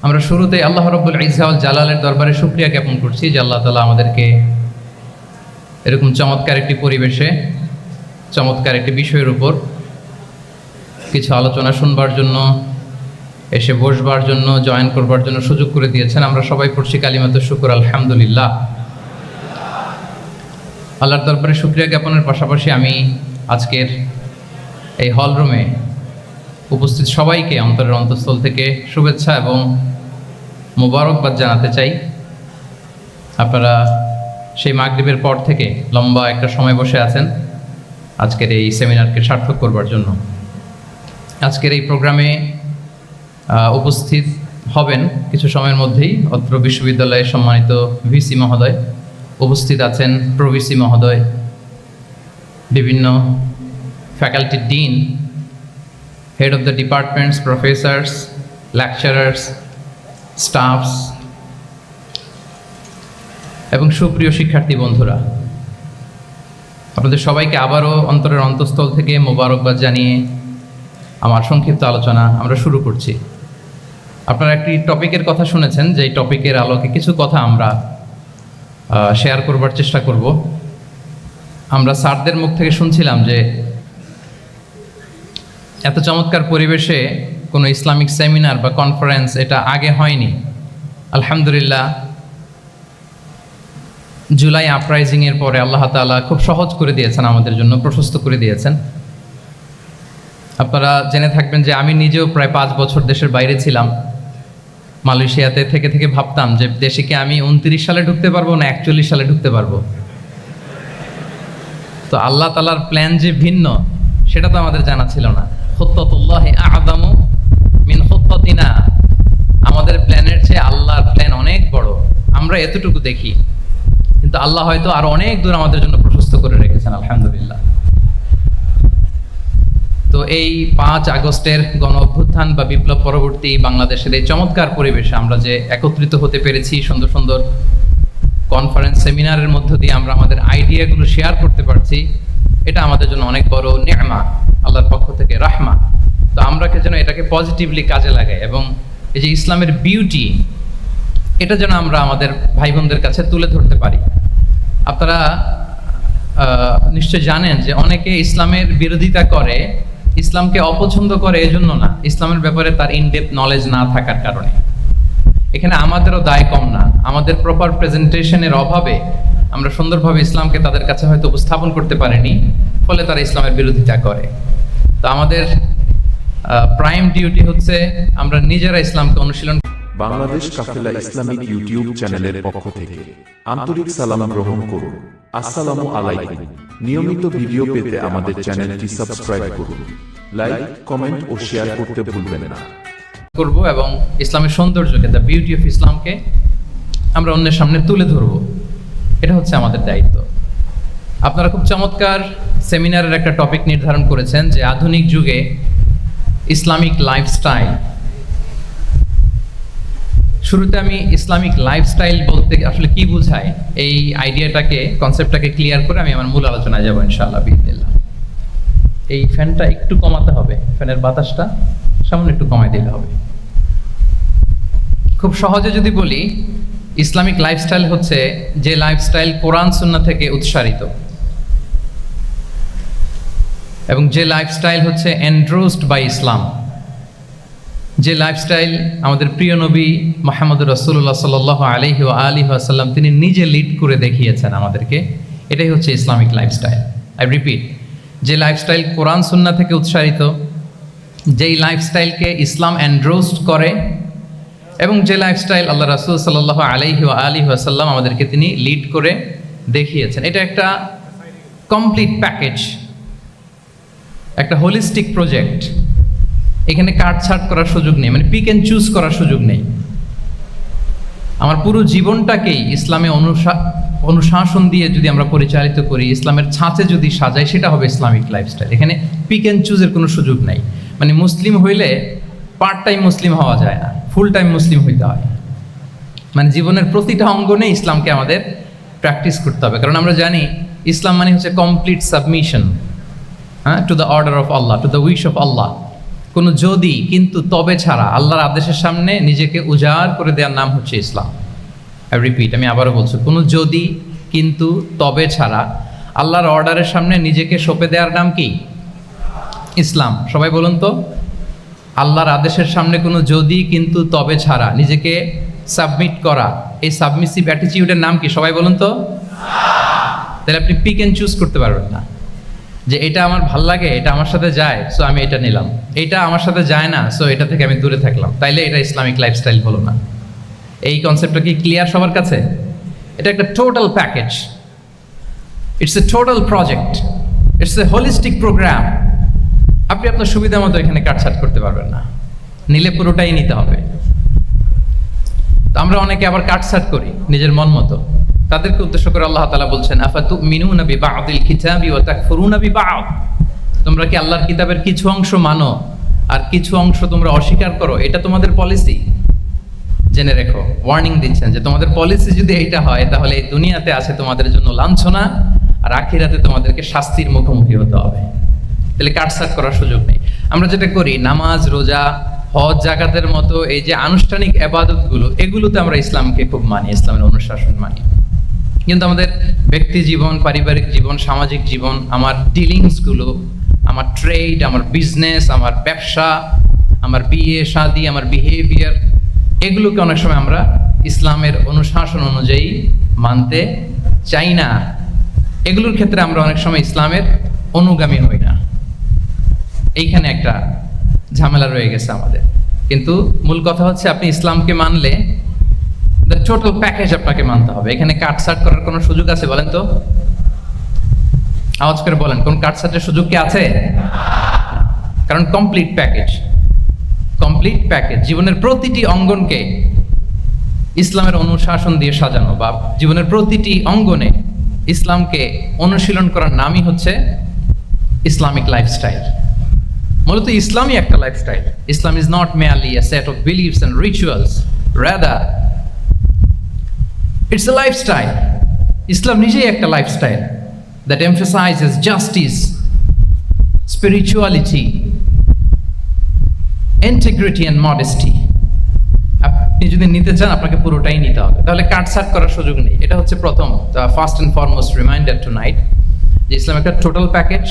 আমরা শুরুতে আল্লাহ রাব্বুল ইজ্জা ওয়াল জালালের দরবারে শুকরিয়া জ্ঞাপন করছি যে আল্লাহ তাআলা আমাদেরকে এরকম চমৎকার একটি পরিবেশে চমৎকার একটি বিষয়ের উপর কিছু আলোচনা শুনবার জন্য, এসে বসবার জন্য, জয়েন করবার জন্য সুযোগ করে দিয়েছেন। আমরা সবাই পড়ছি কালিমাতুশ শুকর, আলহামদুলিল্লাহ। আল্লাহর দরবারে শুকরিয়া জ্ঞাপনের পাশাপাশি আমি আজকের এই হল রুমে উপস্থিত সবাইকে অন্তরের অন্তঃস্থল থেকে শুভেচ্ছা এবং মোবারকবাদ জানাতে চাই। আপনারা সেই মাগরিবের পর থেকে লম্বা একটা সময় বসে আছেন আজকের এই সেমিনারকে সার্থক করবার জন্য। আজকের এই প্রোগ্রামে উপস্থিত হবেন কিছু সময়ের মধ্যেই অত্র বিশ্ববিদ্যালয়ের সম্মানিত ভিসি মহোদয়, উপস্থিত আছেন প্রভিসি মহোদয়, বিভিন্ন faculty dean, head of the departments, Professor's, lecturers, stuffs এবং সুপ্রিয় শিক্ষার্থী বন্ধুরা, আপনাদের সবাইকে আবারও অন্তরের অন্তঃস্থল থেকে মোবারকবাদ জানিয়ে আমার সংক্ষিপ্ত আলোচনা আমরা শুরু করছি। আপনারা একটি টপিকের কথা শুনেছেন, যেই টপিকের আলোকে কিছু কথা আমরা শেয়ার করবার চেষ্টা করব। আমরা স্যারদের মুখ থেকে শুনছিলাম যে এত চমৎকার পরিবেশে কোনো ইসলামিক সেমিনার বা কনফারেন্স এটা আগে হয়নি। আলহামদুলিল্লাহ, জুলাই আপরাইজিংয়ের পরে আল্লাহ তাআলা খুব সহজ করে দিয়েছেন, আমাদের জন্য প্রশস্ত করে দিয়েছেন। আপনারা জেনে থাকবেন যে আমি নিজেও প্রায় 5 বছর দেশের বাইরে ছিলাম। মালয়েশিয়াতে থেকে ভাবতাম যে দেশে কি আমি 29 সালে ঢুকতে পারবো না 41 সালে ঢুকতে পারবো। তো আল্লাহ তাআলার প্ল্যান যে ভিন্ন সেটা তো আমাদের জানা ছিল না। খুত্তাতুল্লাহি আ'যামু মিন খুত্তাতিনা, আমাদের প্ল্যানের চেয়ে আল্লাহর প্ল্যান অনেক বড়। আমরা এতটুকু দেখি, কিন্তু আল্লাহ হয়তো আরো অনেক দূর আমাদের জন্য প্রশস্ত করে রেখেছেন, আলহামদুলিল্লাহ। তো এই 5 আগস্টের গণ অভ্যুত্থান বা বিপ্লব পরবর্তী বাংলাদেশের এই চমৎকার পরিবেশে আমরা যে একত্রিত হতে পেরেছি, সুন্দর সুন্দর কনফারেন্স সেমিনারের মধ্য দিয়ে আমরা আমাদের আইডিয়াগুলো শেয়ার করতে পারছি, এটা আমাদের জন্য অনেক বড় নিয়ামা, আল্লাহর পক্ষ থেকে রাহমা। তো আমরা যেন এটাকে পজিটিভলি কাজে লাগাই এবং এই যে ইসলামের বিউটি, এটা যেন আমরা আমাদের ভাই বোনদের কাছে তুলে ধরতে পারি। আপনারা নিশ্চয় জানেন যে অনেকে ইসলামের বিরোধিতা করে, ইসলামকে অপছন্দ করে এজন্য না, ইসলামের ব্যাপারে তার ইনডেপথ নলেজ না থাকার কারণে। এখানে আমাদেরও দায় কম না, আমাদের প্রপার প্রেজেন্টেশনের অভাবে আমরা সুন্দরভাবে ইসলামকে তাদের কাছে হয়তো উপস্থাপন করতে পারিনি, ফলে তারা ইসলামের বিরোধিতা করে। তো আমাদের প্রাইম ডিউটি হচ্ছে আমরা নিজেরা ইসলামকে অনুশীলন। বাংলাদেশ কাফেলা ইসলামিক ইউটিউব চ্যানেলের পক্ষ থেকে আন্তরিক সালাম গ্রহণ করুন। আসসালামু আলাইকুম। নিয়মিত ভিডিও পেতে আমাদের চ্যানেলটি সাবস্ক্রাইব করুন, লাইক, কমেন্ট ও শেয়ার করতে ভুলবেন না। করব এবং ইসলামের সৌন্দর্যকে, দ্য বিউটি অফ ইসলামকে আমরা অন্যের সামনে তুলে ধরব, এটা হচ্ছে আমাদের দায়িত্ব। আপনারা খুব চমৎকার সেমিনারের একটা টপিক নির্ধারণ করেছেন যে আধুনিক যুগে ইসলামিক লাইফস্টাইল। শুরুতে আমি ইসলামিক লাইফস্টাইল বলতে আসলে কি বোঝায় এই আইডিয়াটাকে, কনসেপ্টটাকে ক্লিয়ার করে আমি আমার মূল আলোচনায় যাব ইনশাআল্লাহ বিইজনিল্লাহ। এই ফ্যানটা একটু কমাতে হবে, ফ্যানের বাতাসটা সামান্য একটু কমাই দিলে হবে। খুব সহজে যদি বলি, ইসলামিক লাইফস্টাইল হচ্ছে যে লাইফস্টাইল কোরআন সুন্নাহ থেকে উৎসারিত এবং যে লাইফস্টাইল হচ্ছে এন্ডোর্সড বাই ইসলাম, যে লাইফস্টাইল আমাদের প্রিয় নবী মুহাম্মদুর রাসূলুল্লাহ সাল্লাল্লাহু আলাইহি ওয়া আলিহি ওয়াসাল্লাম তিনি নিজে লিড করে দেখিয়েছেন আমাদেরকে, এটাই হচ্ছে ইসলামিক লাইফস্টাইল। আই রিপিট, যে লাইফস্টাইল কোরআন সুন্নাহ থেকে উৎসারিত, যেই লাইফস্টাইলকে ইসলাম এন্ডোর্সড করে এবং যে লাইফস্টাইল আল্লাহ রাসূল সাল্লাল্লাহু আলাইহি ওয়া আলিহি ওয়াসাল্লাম আমাদেরকে তিনি লিড করে দেখিয়েছেন, এটা একটা কমপ্লিট প্যাকেজ, একটা হোলিস্টিক প্রজেক্ট। এখানে কাটছাট করার সুযোগ নেই, মানে পিক অ্যান্ড চুজ করার সুযোগ নেই। আমার পুরো জীবনটাকেই ইসলামে অনুশাসন দিয়ে যদি আমরা পরিচালিত করি, ইসলামের ছাঁচে যদি সাজাই, সেটা হবে ইসলামিক লাইফস্টাইল। এখানে পিক অ্যান্ড চুজের কোনো সুযোগ নাই। মানে মুসলিম হইলে পার্ট টাইম মুসলিম হওয়া যায় না, ফুল টাইম মুসলিম হইতে হয়। মানে জীবনের প্রতিটা অঙ্গনে ইসলামকে আমাদের প্র্যাকটিস করতে হবে, কারণ আমরা জানি ইসলাম মানে হচ্ছে complete submission to the order of Allah, to the wish of Allah. কোনো যদি কিন্তু তবে ছাড়া আল্লাহর আদেশের সামনে নিজেকে উজাড় করে দেওয়ার নাম হচ্ছে ইসলাম। আই রিপিট, আমি আবারও বলছি, কোনো যদি কিন্তু তবে ছাড়া আল্লাহর অর্ডারের সামনে নিজেকে সঁপে দেওয়ার নাম কি? ইসলাম। সবাই বলুন তো, আল্লাহর আদেশের সামনে কোনো যদি কিন্তু তবে ছাড়া নিজেকে সাবমিট করা, এই সাবমিসিভ অ্যাটিটিউডের নাম কি? সবাই বলুন তো। তাহলে আপনি পিক অ্যান্ড চুজ করতে পারবেন না যে এটা আমার ভাল লাগে, এটা আমার সাথে যায়, সো আমি এটা নিলাম, এটা আমার সাথে যায় না, সো এটা থেকে আমি দূরে থাকলাম, তাইলে এটা ইসলামিক লাইফস্টাইল হলো না। এই কনসেপ্টটা কি ক্লিয়ার সবার কাছে? এটা একটা total package, it's a total project, it's a holistic programme. আপনি আপনার সুবিধা মতো এখানে কাটছাট করতে পারবেন না, নিলে পুরোটাই নিতে হবে। তো আমরা অনেকে আবার কাটছাট করি নিজের মন মতো, তাদেরকে উদ্দেশ্য করে আল্লাহ তাআলা বলছেন, আফাতুমিনুনা বিবা'দিল কিতাবি ওয়া তাকফুরুনা বিবা'দ। তোমরা কি আল্লাহর কিতাবের কিছু অংশ মানো আর কিছু অংশ তোমরা অস্বীকার করো? এটা তোমাদের পলিসি। জেনে রেখো, ওয়ার্নিং দিচ্ছেন যে তোমাদের পলিসি যদি এইটা হয়, তাহলে এই দুনিয়াতে আছে তোমাদের জন্য লাঞ্ছনা, আর আখিরাতে তোমাদেরকে শাস্তির মুখোমুখি হতে হবে। তাহলে কাটছাট করার সুযোগ নেই। আমরা যেটা করি, নামাজ, রোজা, হজ, জাকাতের মতো এই যে আনুষ্ঠানিক ইবাদতগুলো, এগুলোতে আমরা ইসলামকে খুব মানি, ইসলামের অনুশাসন মানি। কিন্তু আমাদের ব্যক্তি জীবন, পারিবারিক জীবন, সামাজিক জীবন, আমার ডিলিংসগুলো, আমার ট্রেড, আমার বিজনেস, আমার ব্যবসা, আমার বিয়ে শাদী, আমার বিহেভিয়ার, এগুলোকে অনেক সময় আমরা ইসলামের অনুশাসন অনুযায়ী মানতে চাই না। এগুলোর ক্ষেত্রে আমরা অনেক সময় ইসলামের অনুগামী হই না। এইখানে একটা ঝামেলা রয়ে গেছে আমাদের। কিন্তু মূল কথা হচ্ছে, আপনি ইসলামকে মানলে দ্য টোটাল প্যাকেজ আপনাকে মানতে হবে। এখানে কাটছাট করার কোনো সুযোগ আছে বলেন তো? আওয়াজ করে বলেন, কোন কাটছাটের সুযোগ কি আছে? কারণ কমপ্লিট প্যাকেজ, কমপ্লিট প্যাকেজ। জীবনের প্রতিটি অঙ্গনকে ইসলামের অনুশাসন দিয়ে সাজানো, বা জীবনের প্রতিটি অঙ্গনে ইসলামকে অনুশীলন করার নামই হচ্ছে ইসলামিক লাইফস্টাইল। মূলত ইসলামই একটা lifestyle. Islam is not merely a set of beliefs and rituals, rather it's a lifestyle. ইসলাম নিজেই একটা lifestyle that emphasizes justice, spirituality, integrity and modesty. আপনি যদি নিতে চান, আপনাকে পুরোটাই নিতে হবে, তাহলে কাটছাট করার সুযোগ নেই। এটা হচ্ছে প্রথম, first and foremost reminder tonight, যে ইসলাম একটা টোটাল প্যাকেজ,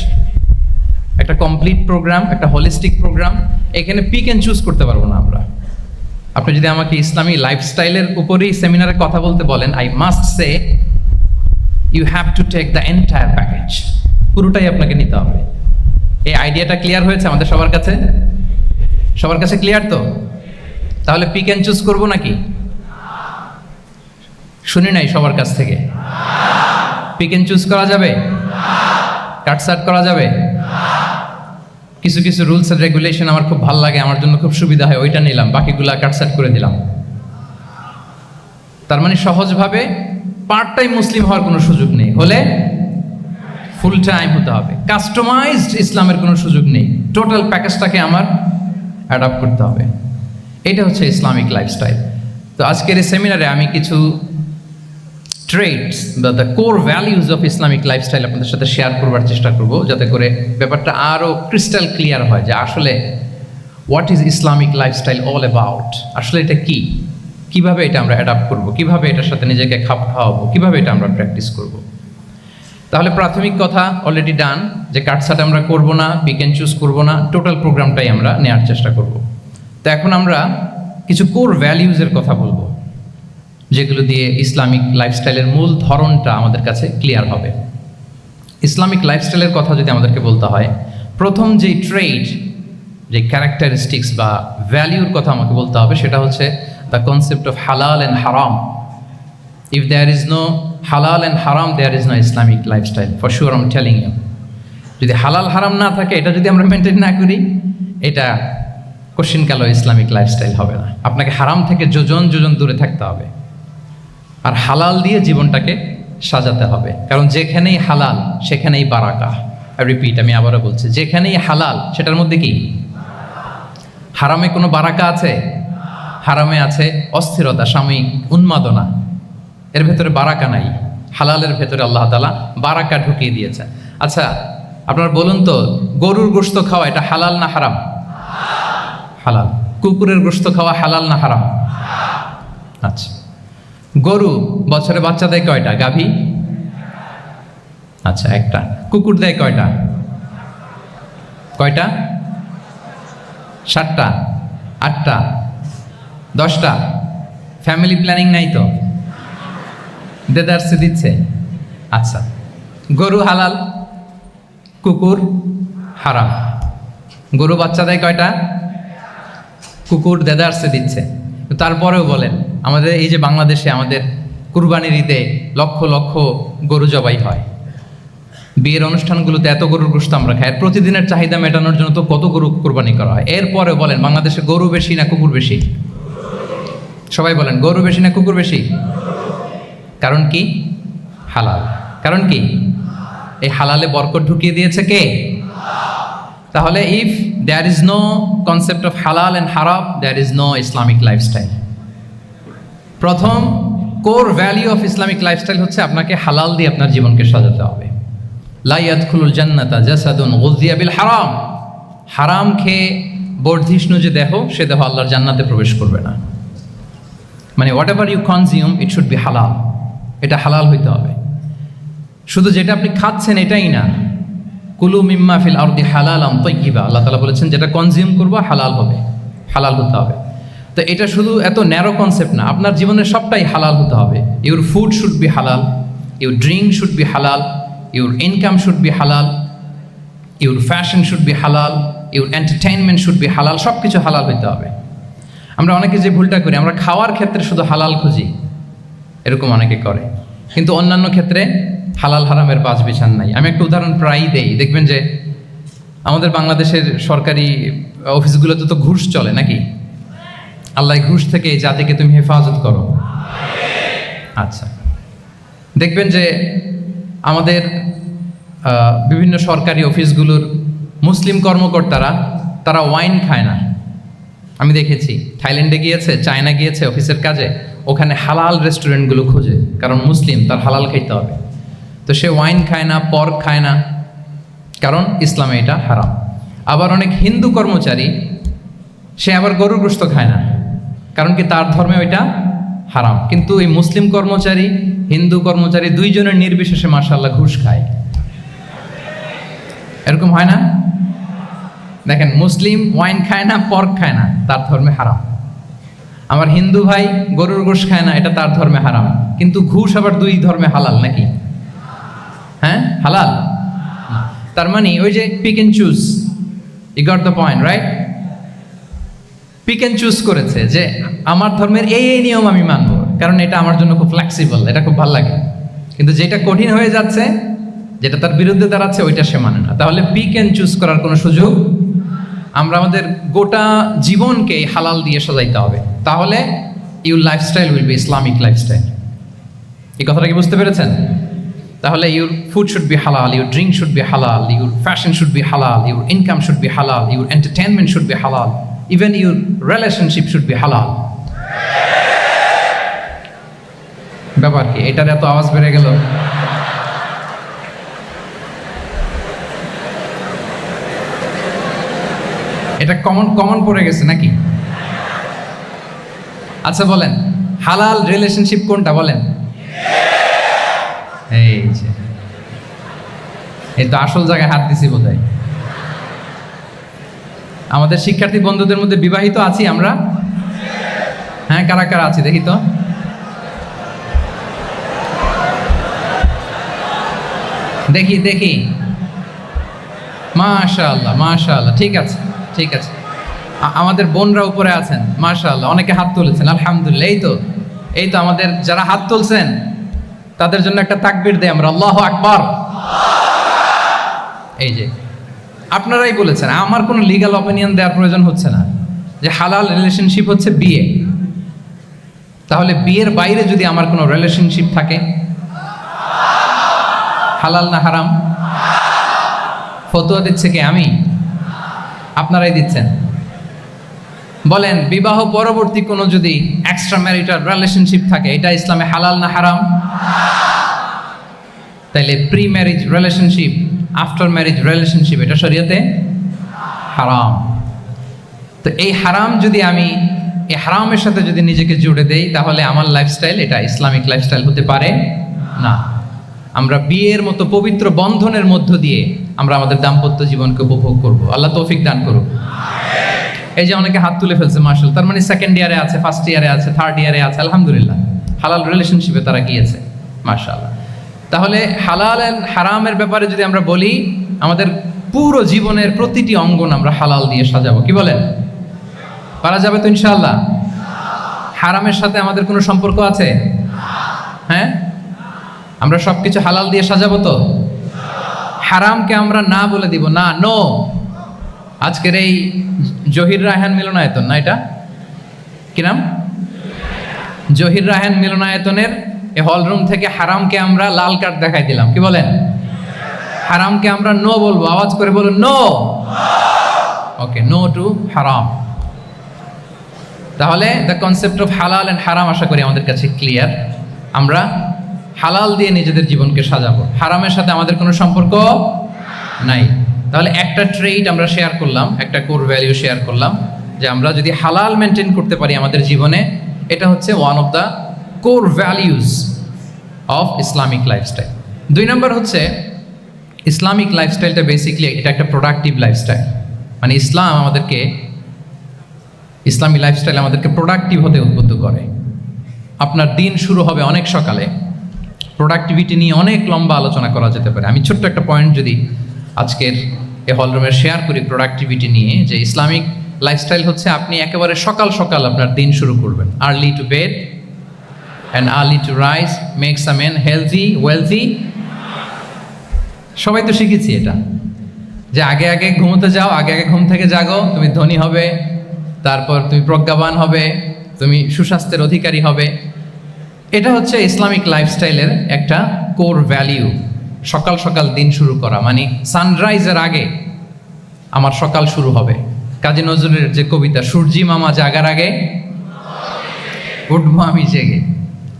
একটা কমপ্লিট প্রোগ্রাম, একটা হোলিস্টিক প্রোগ্রাম। এখানে পিক অ্যান্ড চুজ করতে পারবো না আমরা। আপনি যদি আমাকে ইসলামী লাইফস্টাইলের উপরেই সেমিনারে কথা বলতে বলেন, I must say you have to take the entire package, পুরোটাই আপনাকে নিতে হবে। এই আইডিয়াটা ক্লিয়ার হয়েছে আমাদের সবার কাছে? সবার কাছে ক্লিয়ার তো? তাহলে পিক অ্যান্ড চুজ করবো নাকি? শুনি নাই সবার কাছ থেকে। পিক অ্যান্ড চুজ করা যাবে? কাটছাট করা যাবে? কিছু কিছু রুলস এন্ড রেগুলেশন আমার খুব ভালো লাগে, আমার জন্য খুব সুবিধা হয়, ওইটা নিলাম, বাকিগুলা কাটছাট করে দিলাম। তার মানে সহজভাবে পার্ট টাইম মুসলিম হওয়ার কোনো সুযোগ নেই, হলে ফুল টাইম হতে হবে। কাস্টমাইজড ইসলামের কোনো সুযোগ নেই, টোটাল প্যাকেজটাকে আমার অ্যাডাপ্ট করতে হবে। এটা হচ্ছে ইসলামিক লাইফস্টাইল। তো আজকের এই সেমিনারে আমি কিছু ট্রেটস বা the core values of Islamic lifestyle আপনাদের সাথে শেয়ার করবার চেষ্টা করব, যাতে করে ব্যাপারটা আরও ক্রিস্টাল ক্লিয়ার হয় যে আসলে what is Islamic lifestyle all about. আসলে এটা কি, কিভাবে এটা আমরা অ্যাডাপ্ট করব, কিভাবে এটার সাথে নিজেকে খাপ খাওয়াবো, কিভাবে এটা আমরা প্র্যাকটিস করব। তাহলে প্রাথমিক কথা অলরেডি ডান, যে কাটছাট আমরা করব না, পিক অ্যান্ড চুজ করব না, টোটাল প্রোগ্রামটাই আমরা নেওয়ার চেষ্টা করব। তো এখন আমরা কিছু কোর ভ্যালিউজের কথা বলবো, যেগুলো দিয়ে ইসলামিক লাইফস্টাইলের মূল ধরনটা আমাদের কাছে ক্লিয়ার হবে। ইসলামিক লাইফস্টাইলের কথা যদি আমাদেরকে বলতে হয়, প্রথম যেই ট্রেড, যে ক্যারেক্টারিস্টিক্স বা ভ্যালিউর কথা আমাকে বলতে হবে, সেটা হচ্ছে the concept of halal and haram. If there is no halal and haram, there is no Islamic lifestyle, for sure I am telling you. যদি হালাল হারাম না থাকে, এটা যদি আমরা মেনটেন না করি, এটা কোশ্চিন কাল ইসলামিক লাইফস্টাইল হবে না। আপনাকে হারাম থেকে যোজন যোজন দূরে থাকতে হবে, আর হালাল দিয়ে জীবনটাকে সাজাতে হবে। কারণ যেখানেই হালাল সেখানেই বারাকা। রিপিট, আমি আবারও বলছি, যেখানেই হালাল সেটার মধ্যে কি? হারামে কোনো বারাকা আছে? হারামে আছে অস্থিরতা, সাময়িক উন্মাদনা, এর ভেতরে বারাকা নাই। হালালের ভেতরে আল্লাহ তাআলা বারাকা ঢুকিয়ে দিয়েছেন। আচ্ছা, আপনারা বলুন তো, গরুর গোশত খাওয়া এটা হালাল না হারাম? হালাল। কুকুরের গোশত খাওয়া হালাল না হারাম? আচ্ছা। গরু বছরে বাচ্চা দেয় কয়টা? গাভী? আচ্ছা, একটা। কুকুর দেয় কয়টা? কয়টা? 7টা, 8টা, 10টা? ফ্যামিলি প্ল্যানিং নাই তো? দেদারসে দিচ্ছে। আচ্ছা, গরু হালাল, কুকুর হারাম। গরু বাচ্চা দেয় কয়টা? কুকুর দেদারসে দিচ্ছে। তারপরেও বলেন, আমাদের এই যে বাংলাদেশে আমাদের কুরবানির ঈদে লক্ষ লক্ষ গরু জবাই হয়, বিয়ের অনুষ্ঠানগুলোতে এত গরুর গোশত আমরা খাই, প্রতিদিনের চাহিদা মেটানোর জন্য তো কত গরু কুরবানি করা হয়। এরপরেও বলেন, বাংলাদেশে গরু বেশি না কুকুর বেশি? সবাই বলেন, গরু বেশি না কুকুর বেশি? কারণ কি? হালাল। কারণ কি? এই হালালে বরকত ঢুকিয়ে দিয়েছে কে? তাহলে if there is no concept of halal and haram, there is no Islamic lifestyle. প্রথম core value of Islamic lifestyle হচ্ছে আপনাকে হালাল দিয়ে আপনার জীবনকে সাজাতে হবে। লা ইয়াদখুলুল জান্নাতা জাসাদুন গুযিয়া বিল হারাম। হারাম খেয়ে বর্ধিষ্ণু যে দেহ, সে দেহ আল্লাহর জান্নাতে প্রবেশ করবে না। মানে whatever you consume, it should be halal. এটা হালাল হইতে হবে। শুধু যেটা আপনি খাচ্ছেন এটাই না, কুলু মিম্মা ফিল আরদি হালালান তাইয়্যিবা, আল্লাহ তাআলা বলেছেন যেটা কনজিউম করবো হালাল হবে, হালাল হতে হবে। তো এটা শুধু এত ন্যারো কনসেপ্ট না, আপনার জীবনের সবটাই হালাল হতে হবে। ইউর ফুড শুড বি হালাল, ইউর ড্রিঙ্ক শুড বি হালাল, ইউর ইনকাম শুড বি হালাল, ইউর ফ্যাশন শুড বি হালাল, ইউর এন্টারটেইনমেন্ট শুড বি হালাল। সব কিছু হালাল হইতে হবে। আমরা অনেকে যে ভুলটা করি, আমরা খাওয়ার ক্ষেত্রে শুধু হালাল খুঁজি, এরকম অনেকে করে, কিন্তু অন্যান্য ক্ষেত্রে হালাল হারামের বাজ বিছান নাই। আমি একটা উদাহরণ প্রায়ই দেই, দেখবেন যে আমাদের বাংলাদেশের সরকারি অফিসগুলোতে তো ঘুষ চলে নাকি? আল্লাহ ঘুষ থেকে এই জাতিকে তুমি হেফাজত করো। আচ্ছা, দেখবেন যে আমাদের বিভিন্ন সরকারি অফিসগুলোর মুসলিম কর্মকর্তারা তারা ওয়াইন খায় না। আমি দেখেছি, থাইল্যান্ডে গিয়েছে, চায়না গিয়েছে অফিসের কাজে, ওখানে হালাল রেস্টুরেন্টগুলো খোঁজে, কারণ মুসলিম, তার হালাল খাইতে হবে। তো সে ওয়াইন খায় না, পর্ক খায় না, কারণ ইসলামে এটা হারাম। আবার অনেক হিন্দু কর্মচারী, সে আবার গরুর গোশত খায় না, কারণ কি তার ধর্মে ওইটা হারাম। কিন্তু এই মুসলিম কর্মচারী, হিন্দু কর্মচারী দুইজনের নির্বিশেষে মাশাআল্লাহ ঘুষ খায়। এরকম হয় না? দেখেন, মুসলিম ওয়াইন খায় না, পর্ক খায় না, তার ধর্মে হারাম। আমার হিন্দু ভাই গরুর গোশ খায় না, এটা তার ধর্মে হারাম। কিন্তু ঘুষ আবার দুই ধর্মে হালাল নাকি? হ্যাঁ, হালাল। তার মানে ওই যে pick and choose, you got the point, right? Pick and choose করেছে যে আমার ধর্মের এই এই নিয়ম আমি মানব, কারণ এটা আমার জন্য খুব ফ্লেক্সিবল, এটা খুব ভালো লাগে। কিন্তু যেটা কঠিন হয়ে যাচ্ছে, যেটা তার বিরুদ্ধে দাঁড়াচ্ছে, ওইটা সে মানে না। তাহলে পিক এন্ড চুজ করার কোনো সুযোগ। আমরা আমাদের গোটা জীবনকে হালাল দিয়ে সাজাইতে হবে, তাহলে your lifestyle will be Islamic lifestyle. এই কথাটা কি বুঝতে পেরেছেন? তাহলে ইউর ফুড শুড বি হালাল, ইউর ড্রিঙ্ক শুড বি হালাল, ইউর ফ্যাশন শুড বি হালাল, ইউর ইনকাম শুড বি হালাল, ইউর এন্টারটেনমেন্ট শুড বি হালাল, even your relationship should be হালাল। ব্যাপার কি? এটার এত আওয়াজ বেড়ে গেল। এটা কমন পড়ে গেছে নাকি? আচ্ছা বলেন, হালাল রিলেশনশিপ কোনটা বলেন? এই তো আসল জায়গায় হাত দিছি বোধহয়। আমাদের শিক্ষার্থী বন্ধুদের মধ্যে বিবাহিত আছি আমরা? হ্যাঁ, কারা কারা আছি দেখি তো। দেখি মাশাআল্লাহ মাশাআল্লাহ, ঠিক আছে ঠিক আছে। আমাদের বোনরা উপরে আছেন, মাশাআল্লাহ, অনেকে হাত তুলেছেন, আলহামদুলিল্লাহ। এই তো আমাদের যারা হাত তুলছেন তাদের জন্য একটা তাকবীর দেই আমরা, আল্লাহু আকবার। এই যে আপনারাই বলেছেন, আমার কোনো লিগ্যাল অপিনিয়ন দেওয়ার প্রয়োজন হচ্ছে না, যে হালাল রিলেশনশিপ হচ্ছে বিয়ে। তাহলে বিয়ের বাইরে যদি আমার কোনো রিলেশনশিপ থাকে, হালাল না হারাম? ফতোয়া দিচ্ছে কে? আমি? আপনারাই দিচ্ছেন। বলেন, বিবাহ পরবর্তী কোনো যদি এক্সট্রা ম্যারিটাল রিলেশনশিপ থাকে, এটা ইসলামে হালাল না হারাম? তাইলে pre marriage relationship, after marriage relationship, এটা শরীয়তে হারাম। তো এই হারাম যদি আমি এই হারামের সাথে যদি নিজেকে জুড়ে দেই, তাহলে আমার লাইফস্টাইল এটা ইসলামিক লাইফস্টাইল হতে পারে না। আমরা বিয়ের মতো পবিত্র বন্ধনের মধ্য দিয়ে আমরা আমাদের দাম্পত্য জীবনকে উপভোগ করব। আল্লাহ তৌফিক দান করুক। এই যে অনেকে হাত তুলে ফেলছে মাশাআল্লাহ, তার মানে সেকেন্ড ইয়ারে আছে, ফার্স্ট ইয়ারে আছে, থার্ড ইয়ারে আছে, আলহামদুলিল্লাহ হালাল রিলেশনশিপে তারা গিয়েছে, মাশাআল্লাহ। তাহলে হালাল এন্ড হারামের ব্যাপারে যদি আমরা বলি, আমাদের পুরো জীবনের প্রতিটি অঙ্গন আমরা হালাল দিয়ে সাজাবো। কি বলেন, পারা যাবে তো ইনশাআল্লাহ? হারামের সাথে আমাদের কোনো সম্পর্ক আছে? হ্যাঁ, আমরা সবকিছু হালাল দিয়ে সাজাবো তো? হারামকে আমরা না বলে দিব, না, নো। আজকের এই জহির রায়হান মিলনায়তন, না এটা কি নাম, জহির রায়হান মিলনায়তনের এই হলরুম থেকে হারামকে আমরা লাল কার্ড দেখাই দিলাম। কি বলেন, হারামকে আমরা নো বলবো, আওয়াজ করে বলুন নো। ওকে, নো টু হারাম। তাহলে দ্য কনসেপ্ট অফ হালাল এন্ড হারাম আশা করি আমাদের কাছে ক্লিয়ার। আমরা হালাল দিয়ে নিজেদের জীবনকে সাজাবো, হারামের সাথে আমাদের কোনো সম্পর্ক নাই। তাহলে একটা ট্রেড আমরা শেয়ার করলাম, একটা কোর ভ্যালু শেয়ার করলাম, যে আমরা যদি হালাল মেনটেন করতে পারি আমাদের জীবনে, এটা হচ্ছে one of the core values of Islamic lifestyle. 2 নম্বর হচ্ছে ইসলামিক লাইফস্টাইলটা বেসিকলি এটা একটা প্রোডাক্টিভ লাইফস্টাইল। মানে ইসলামী লাইফস্টাইল আমাদেরকে প্রোডাক্টিভ হতে উদ্বুদ্ধ করে। আপনার দিন শুরু হবে অনেক সকালে, প্রোডাক্টিভিটি নিয়ে অনেক লম্বা আলোচনা করা যেতে পারে। আমি ছোট্ট একটা পয়েন্ট যদি আজকের এই হলরুমের শেয়ার করি প্রোডাক্টিভিটি নিয়ে, যে ইসলামিক লাইফস্টাইল হচ্ছে আপনি একেবারে সকাল সকাল আপনার দিন শুরু করবেন। Early to bed and early to rise makes a man healthy wealthy. সবাই তো শিখেছি এটা, যে আগে আগে ঘুমোতে যাও, আগে আগে ঘুম থেকে জাগো, তুমি ধনী হবে, তারপর তুমি প্রজ্ঞাবান হবে, তুমি সুস্বাস্থ্যের অধিকারী হবে। এটা হচ্ছে ইসলামিক লাইফস্টাইলের একটা কোর ভ্যালিউ। সকাল সকাল দিন শুরু করা, মানে সানরাইজের আগে আমার সকাল শুরু হবে। কাজী নজরুলের যে কবিতা, সূর্যি মামা জাগার আগে উঠবো আমি জেগে,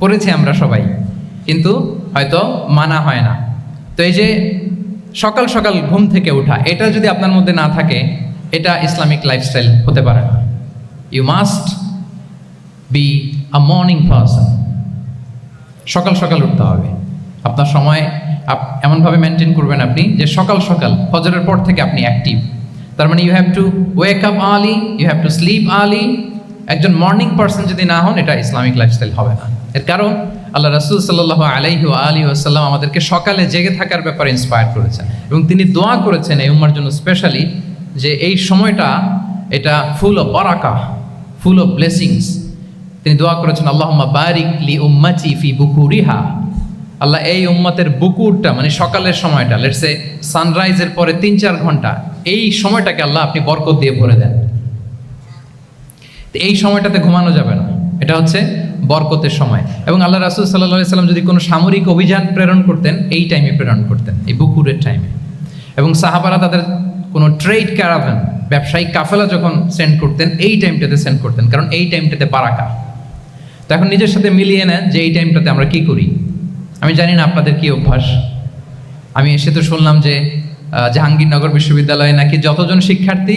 পড়েছি আমরা সবাই, কিন্তু হয়তো মানা হয় না। তো এই যে সকাল সকাল ঘুম থেকে ওঠা, এটা যদি আপনার মধ্যে না থাকে, এটা ইসলামিক লাইফস্টাইল হতে পারে না। You must be a morning person. সকাল সকাল উঠতে হবে। আপনার সময় এমনভাবে মেনটেন করবেন আপনি যে সকাল সকাল ফজরের পর থেকে আপনি অ্যাক্টিভ। তার মানে you have to wake up early, you have to sleep early. একজন মর্নিং পারসন যদি না হন, এটা ইসলামিক লাইফস্টাইল হবে না। এর কারণ আল্লাহ রাসূল সাল্লাল্লাহু আলাইহি ওয়া আলিহি ওয়াসাল্লাম আমাদেরকে সকালে জেগে থাকার ব্যাপারে ইন্সপায়ার করেছেন, এবং তিনি দোয়া করেছেন এই উম্মার জন্য স্পেশালি, যে এই সময়টা এটা full of barakah, full of blessings. তিনি দোয়া করেছেন, আল্লাহুম্মা বারিক লি উম্মতি ফি বুকুরিহা। আল্লাহ এই উম্মতের বুকুরটা, মানে সকালের সময়টা, লেটস সে সানরাইজের পরে 3-4 ঘন্টা, এই সময়টাকে আল্লাহ আপনি বরকত দিয়ে ভরে দেন। এই সময়টাতে ঘুমানো যাবে না, এটা হচ্ছে বরকতের সময়। এবং আল্লাহ রাসূল সাল্লাল্লাহু আলাইহি সাল্লাম যদি কোনো সামরিক অভিযান প্রেরণ করতেন, এই টাইমে প্রেরণ করতেন, এই বুকুরের টাইমে। এবং সাহাবারা তাদের কোনো ট্রেড ক্যারাভান, ব্যবসায়িক কাফেলা যখন সেন্ড করতেন, এই টাইমটাতে সেন্ড করতেন, কারণ এই টাইমটাতে বারাকা। তো এখন নিজের সাথে মিলিয়ে নেন যে এই টাইমটাতে আমরা কি করি। আমি জানি না আপনাদের কি অভ্যাস। আমি এসে তো শুনলাম যে জাহাঙ্গীরনগর বিশ্ববিদ্যালয়ে নাকি যতজন শিক্ষার্থী,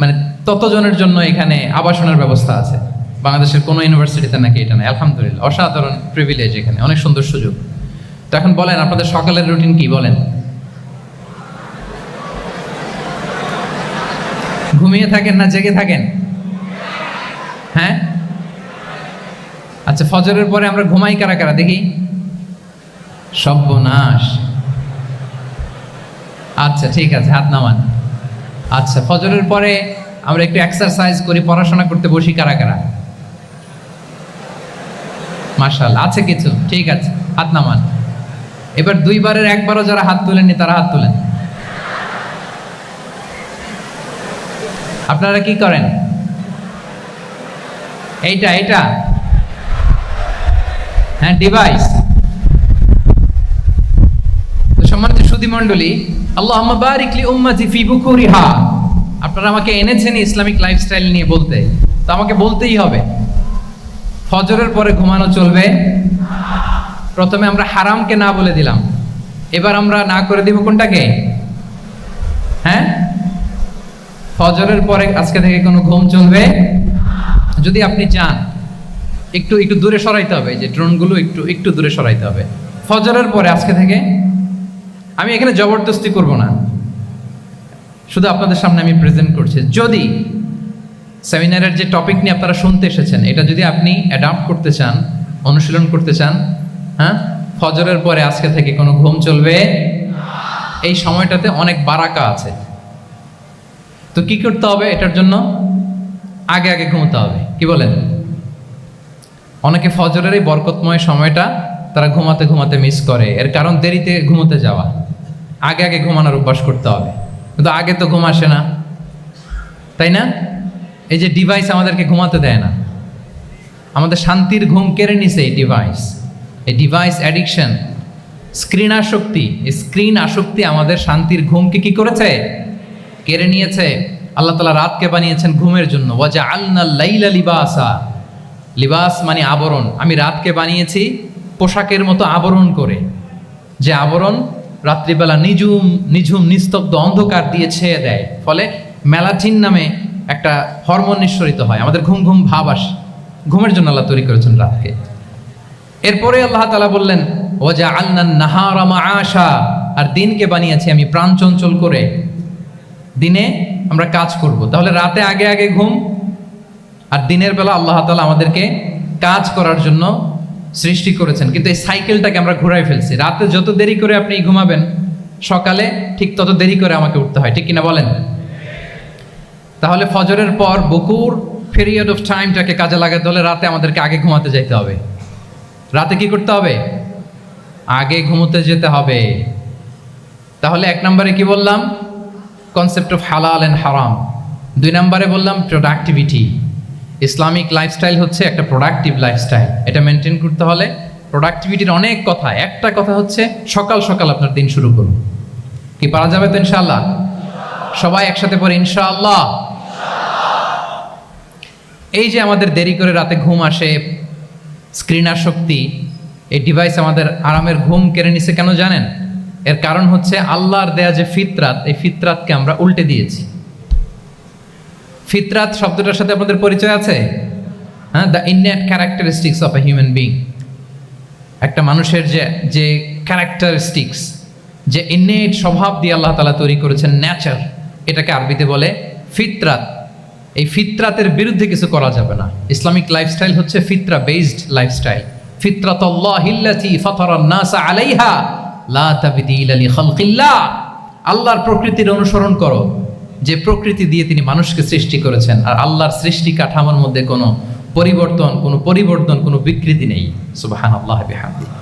মানে ততজনের জন্য এখানে আবাসনের ব্যবস্থা আছে। বাংলাদেশের কোনো ইউনিভার্সিটিতে নাকি এটা নেই। আলহামদুলিল্লাহ, অসাধারণ প্রিভিলেজ, এখানে অনেক সুন্দর সুযোগ। তো এখন বলেন আপনাদের সকালের রুটিন কি, বলেন। ঘুমিয়ে থাকেন না জেগে থাকেন? হ্যাঁ, আচ্ছা, ফজরের পরে আমরা ঘুমাই কারা কারা দেখি? সর্বনাশ। আচ্ছা ঠিক আছে, হাত নামান। আচ্ছা, ফজরের পরে আমরা একটু এক্সারসাইজ করি, পড়াশোনা করতে বসি কারা কারা? মাশাআল্লাহ, আছে কিছু, ঠিক আছে, হাত নামান। এবার 2 বারের 1 বারও যারা হাত তুলেননি তারা হাত তুলেন। আপনারা কি করেন? এইটা হ্যাঁ, ডিভাইস। তো সম্মানিত সুধী মণ্ডলী, আল্লাহুম্মা বারিক লি উম্মতি ফি বুকুরিহা। আপনারা আমাকে এনেছেন ইসলামিক লাইফস্টাইল নিয়ে বলতে, তো আমাকে বলতেই হবে। ফজরের পরে ঘুমানো চলবে। প্রথমে আমরা হারামকে না বলে দিলাম, এবার আমরা না করে দিব কোনটাকে? হ্যাঁ, ফজরের পরে আজকে থেকে কোনো ঘুম চলবে? যদি আপনি চান একটু একটু দূরে সরাইতে হবে, যে ড্রোনগুলো একটু একটু দূরে সরাইতে হবে। ফজরের পরে আজকে থেকে, আমি এখানে জবরদস্তি করব না, শুধু আপনাদের সামনে আমি প্রেজেন্ট করছি। যদি সেমিনারের যে টপিক নিয়ে আপনারা শুনতে এসেছেন, এটা যদি আপনি অ্যাডাপ্ট করতে চান, অনুশীলন করতে চান, হ্যাঁ, ফজরের পরে আজকে থেকে কোনো ঘুম চলবে? এই সময়টাতে অনেক বারাকা আছে। তো কি করতে হবে? এটার জন্য আগে আগে ঘুমোতে হবে। কি বলেন? অনেকে ফজরের এই বরকতময় সময়টা তারা ঘুমাতে ঘুমাতে মিস করে। এর কারণ দেরিতে ঘুমোতে যাওয়া। আগে আগে ঘুমানোর অভ্যাস করতে হবে। কিন্তু আগে তো ঘুম আসে না, তাই না? এই যে ডিভাইস আমাদেরকে ঘুমাতে দেয় না, আমাদের শান্তির ঘুম কেড়ে নিছে এই ডিভাইস। এই ডিভাইস অ্যাডিকশন, স্ক্রিন আসক্তি, এই স্ক্রিন আসক্তি আমাদের শান্তির ঘুমকে কি করেছে? কেড়ে নিয়েছে। আল্লাহ তাআলা রাতকে বানিয়েছেন ঘুমের জন্য। ওয়াজআলনা লাইলা লিবাসা, লিবাস মানে আবরণ। আমি রাতকে বানিয়েছি পোশাকের মতো আবরণ করে, যে আবরণ রাত্রিবেলা নিঝুম নিঝুম নিস্তব্ধ অন্ধকার দিয়ে ছেয়ে দেয়। ফলে মেলাটিন নামে একটা হরমোন নিঃসরিত হয়, আমাদের ঘুম ঘুম ভাব আসে। ঘুমের জন্য আল্লাহ তৈরি করেছেন রাতকে। এরপরে আল্লাহ তাআলা বললেন ওয়াজআলনা নাহারা মাআশা, আর দিনকে বানিয়েছি আমি প্রাণ চঞ্চল করে, দিনে আমরা কাজ করব। তাহলে রাতে আগে আগে ঘুম, আর দিনের বেলা আল্লাহ তাআলা আমাদেরকে কাজ করার জন্য সৃষ্টি করেছেন। কিন্তু এই সাইকেলটাকে আমরা ঘুরাই ফেলছি। রাতে যত দেরি করে আপনি ঘুমাবেন, সকালে ঠিক তত দেরি করে আমাকে উঠতে হয়, ঠিক কিনা বলেন? তাহলে ফজরের পর বকুর পিরিয়ড অফ টাইমটাকে কাজে লাগাতে হলে রাতে আমাদেরকে আগে ঘুমাতে যেতে হবে। রাতে কি করতে হবে? আগে ঘুমোতে যেতে হবে। তাহলে এক নম্বরে কি বললাম? কনসেপ্ট অফ হালাল এন্ড হারাম। 2 নম্বরে বললাম প্রোডাক্টিভিটি। ইসলামিক লাইফস্টাইল হচ্ছে একটা প্রোডাক্টিভ লাইফস্টাইল। এটা মেনটেন করতে হলে প্রোডাক্টিভিটির অনেক কথা। একটা কথা হচ্ছে সকাল সকাল আপনার দিন শুরু করুন। কি পারা যাবে তো ইনশাআল্লাহ? সবাই একসাথে পড়ে ইনশাআল্লাহ। এই যে আমাদের দেরি করে রাতে ঘুম আসে, স্ক্রিন আসক্তি, এই ডিভাইস আমাদের আরামের ঘুম কেড়ে নিছে কেন জানেন? এর কারণ হচ্ছে আল্লাহর দেয়া যে ফিতরাত, এই ফিতরাতকে আমরা উল্টে দিয়েছি। ফিতরাত শব্দটার সাথে আপনাদের পরিচয় আছে? হ্যাঁ, the innate characteristics of a human being. একটা মানুষের যে ক্যারেক্টারিস্টিক্স, যে ইননেট স্বভাব দিয়ে আল্লাহ তাআলা তৈরি করেছেন, নেচার, এটাকে আরবিতে বলে ফিতরাত। এই ফিতরাতের বিরুদ্ধে কিছু করা যাবে না। ইসলামিক লাইফস্টাইল হচ্ছে ফিতরা বেসড লাইফস্টাইল। ফিতরাতাল্লাহিল্লাতী ফাতারান নাস আলাইহা লা তাবদীলা লিখালকিল্লাহ। আল্লাহর প্রকৃতির অনুসরণ করো, যে প্রকৃতি দিয়ে তিনি মানুষকে সৃষ্টি করেছেন। আর আল্লাহর সৃষ্টি কাঠামোর মধ্যে কোনো পরিবর্তন, কোনো বিকৃতি নেই। সুবহানাল্লাহ বিহামদিহি।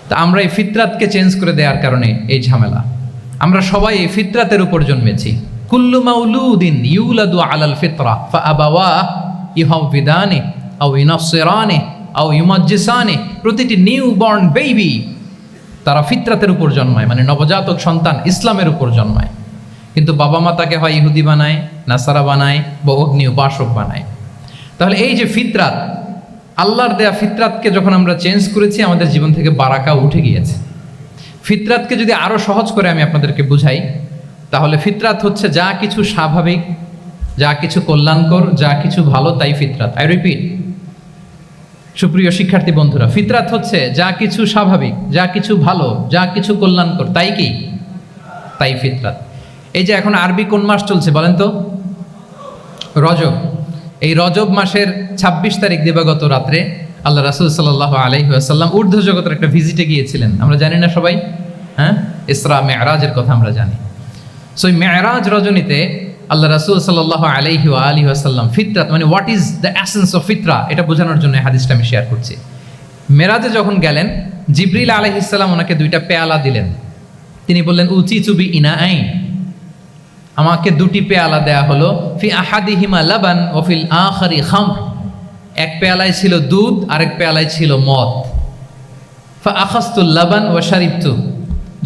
তা আমরা এই ফিতরাতকে চেঞ্জ করে দেওয়ার কারণে এই ঝামেলা। আমরা সবাই এই ফিতরাতের উপর জন্মেছি। কুল্লু মাউলুদিন ইউলাদু আলাল ফিতরা ফাআবাওয়া ইউহাউবিদানি আও ইউনাসসিরানি আও ইউমাজ্জিসানি। প্রতিটি নিউ বর্ন বেবি তারা ফিতরাতের উপর জন্মায়, মানে নবজাতক সন্তান ইসলামের উপর জন্মায়। কিন্তু বাবা মা তাকে হয় ইহুদি বানায়, নাসারা বানায়, বা অগ্নি উপাসক বানায়। তাহলে এই যে ফিতরাত, আল্লাহর দেয়া ফিতরাতকে যখন আমরা চেঞ্জ করেছি, আমাদের জীবন থেকে বারাকা উঠে গিয়েছে। ফিতরাতকে যদি আরো সহজ করে আমি আপনাদেরকে বুঝাই, তাহলে ফিতরাত হচ্ছে যা কিছু স্বাভাবিক, যা কিছু কল্যাণকর, যা কিছু ভালো, তাই ফিতরাত। আই রিপিট, সুপ্রিয় শিক্ষার্থী বন্ধুরা, ফিতরাত হচ্ছে যা কিছু স্বাভাবিক, যা কিছু ভালো, যা কিছু কল্যাণকর, তাই কি? তাই ফিতরাত। এই যে এখন আরবি কোন মাস চলছে বলেন তো? রজব। এই রজব মাসের 26 তারিখ দিবাগত রাত্রে আল্লাহ রাসূল সাল্লাল্লাহু আলাইহি ওয়াসাল্লাম ঊর্ধ্ব জগতের একটা ভিজিটে গিয়েছিলেন। আমরা জানি না সবাই? হ্যাঁ, ইসরা মেরাজের কথা আমরা জানি। সো এই মেরাজ রজনীতে আল্লাহ রাসূল সাল্লাল্লাহু আলাইহি ওয়া আলিহি ওয়াসাল্লাম ফিতরাত মানে what is the essence of ফিতরা, এটা বোঝানোর জন্য এই হাদিসটা আমি শেয়ার করছি। মেরাজে যখন গেলেন, জিবরিল আলাইহিস সালাম ওনাকে 2টা পেয়ালা দিলেন। তিনি বললেন উচিচু বি ইনাআইন, আমাকে 2টি পেয়ালা দেয়া হলো। ফি আহাদিহিমা লাবান ওয়া ফিল আখারি খামর, এক পেয়ালায় ছিল দুধ, আরেক পেয়ালায় ছিল মদ। ফা আখাযতুল লাবান ওয়া শারিবতু,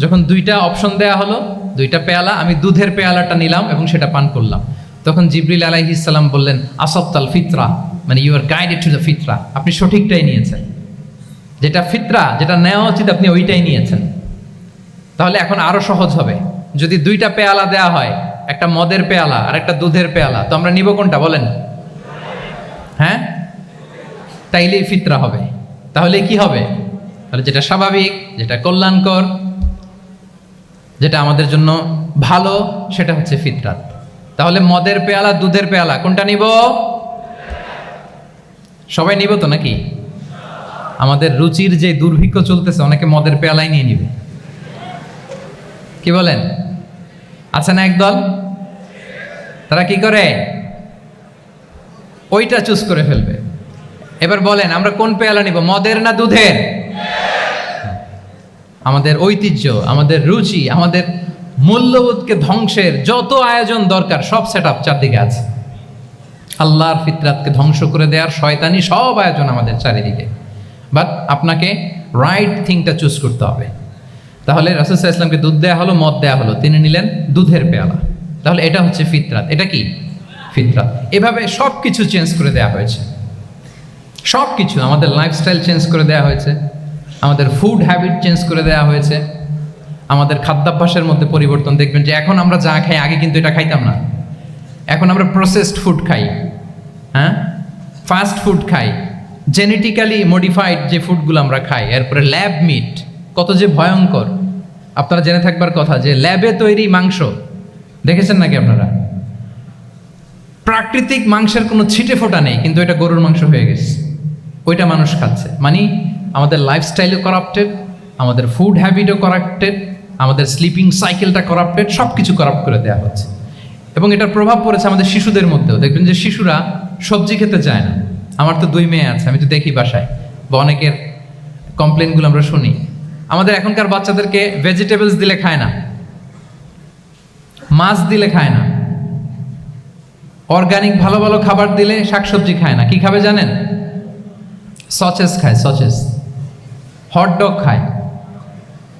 যখন 2টা অপশন দেয়া হলো, 2টা পেয়ালা, আমি দুধের পেয়ালাটা নিলাম এবং সেটা পান করলাম। তখন জিবরিল আলাইহিস সালাম বললেন আসাবতাল ফিতরা, মানে you are guided to the fitra, আপনি সঠিকটাই নিয়েছেন, যেটা ফিতরা, যেটা নেওয়া উচিত আপনি ওইটাই নিয়েছেন। তাহলে এখন আরো সহজ হবে, যদি 2টা পেয়ালা দেয়া হয় একটা মদের পেয়ালা আর একটা দুধের পেয়ালা, তো আমরা নিব কোনটা বলেন? হ্যাঁ, তাইলেই ফিতরা হবে। তাহলে কি হবে? তাহলে যেটা স্বাভাবিক, যেটা কল্যাণকর, যেটা আমাদের জন্য ভালো, সেটা হচ্ছে ফিতরাত। তাহলে মদের পেয়ালা দুধের পেয়ালা কোনটা নিব? সবাই নিব তো নাকি? আমাদের রুচির যে দুর্ভিক্ষ চলতেছে, অনেকে মদের পেয়ালাই নিয়ে নিবে। কি বলেন? আছে না একদল, তারা কি করে? ওইটা চুজ করে ফেলবে। এবার বলেন আমরা কোন পেয়ালা নিব, মদের না দুধের? আমাদের ঐতিহ্য, আমাদের রুচি, আমাদের মূল্যবোধকে ধ্বংসের যত আয়োজন দরকার সব সেটআপ চারদিকে আছে। আল্লাহর ফিতরাতকে ধ্বংস করে দেওয়ার শয়তানি সব আয়োজন আমাদের চারিদিকে। বাট আপনাকে রাইট থিংটা চুজ করতে হবে। তাহলে রাসূল সাল্লাল্লাহু আলাইহি ওয়াসাল্লামকে দুধ দেয়া হলো, মদ দেয়া হলো, তিনি নিলেন দুধের পেয়ালা। তাহলে এটা হচ্ছে ফিতরাত। এটা কি ফিতরাত? এভাবে সব কিছু চেঞ্জ করে দেওয়া হয়েছে। সব কিছু, আমাদের লাইফস্টাইল চেঞ্জ করে দেওয়া হয়েছে, আমাদের ফুড হ্যাবিট চেঞ্জ করে দেওয়া হয়েছে, আমাদের খাদ্যাভ্যাসের মধ্যে পরিবর্তন। দেখবেন যে এখন আমরা যা খাই, আগে কিন্তু এটা খাইতাম না। এখন আমরা প্রসেসড ফুড খাই, হ্যাঁ, ফাস্ট ফুড খাই, জেনেটিক্যালি মডিফাইড যে ফুডগুলো আমরা খাই, এরপরে ল্যাব মিট, কত যে ভয়ঙ্কর। আপনারা জেনে থাকবার কথা যে ল্যাবে তৈরি মাংস দেখেছেন নাকি আপনারা? প্রাকৃতিক মাংসের কোনো ছিটে ফোটা নেই, কিন্তু এটা গরুর মাংস হয়ে গেছে, ওইটা মানুষ খাচ্ছে। মানে আমাদের লাইফস্টাইলও করাপ্টেড, আমাদের ফুড হ্যাবিটও করাপ্টেড, আমাদের স্লিপিং সাইকেলটা করাপ্টেড, সব কিছু করাপ্ট করে দেওয়া হচ্ছে। এবং এটার প্রভাব পড়েছে আমাদের শিশুদের মধ্যেও। দেখবেন যে শিশুরা সবজি খেতে চায় না। আমার তো 2 মেয়ে আছে, আমি তো দেখি বাসায়, বা অনেকের কমপ্লেনগুলো আমরা শুনি। আমাদের এখনকার বাচ্চাদেরকে ভেজিটেবলস দিলে খায় না, মাছ দিলে খায় না, অর্গানিক ভালো ভালো খাবার দিলে শাকসবজি খায় না। কি খাবে জানেন? সচেস খায়, সচেস, হটডগ খায়।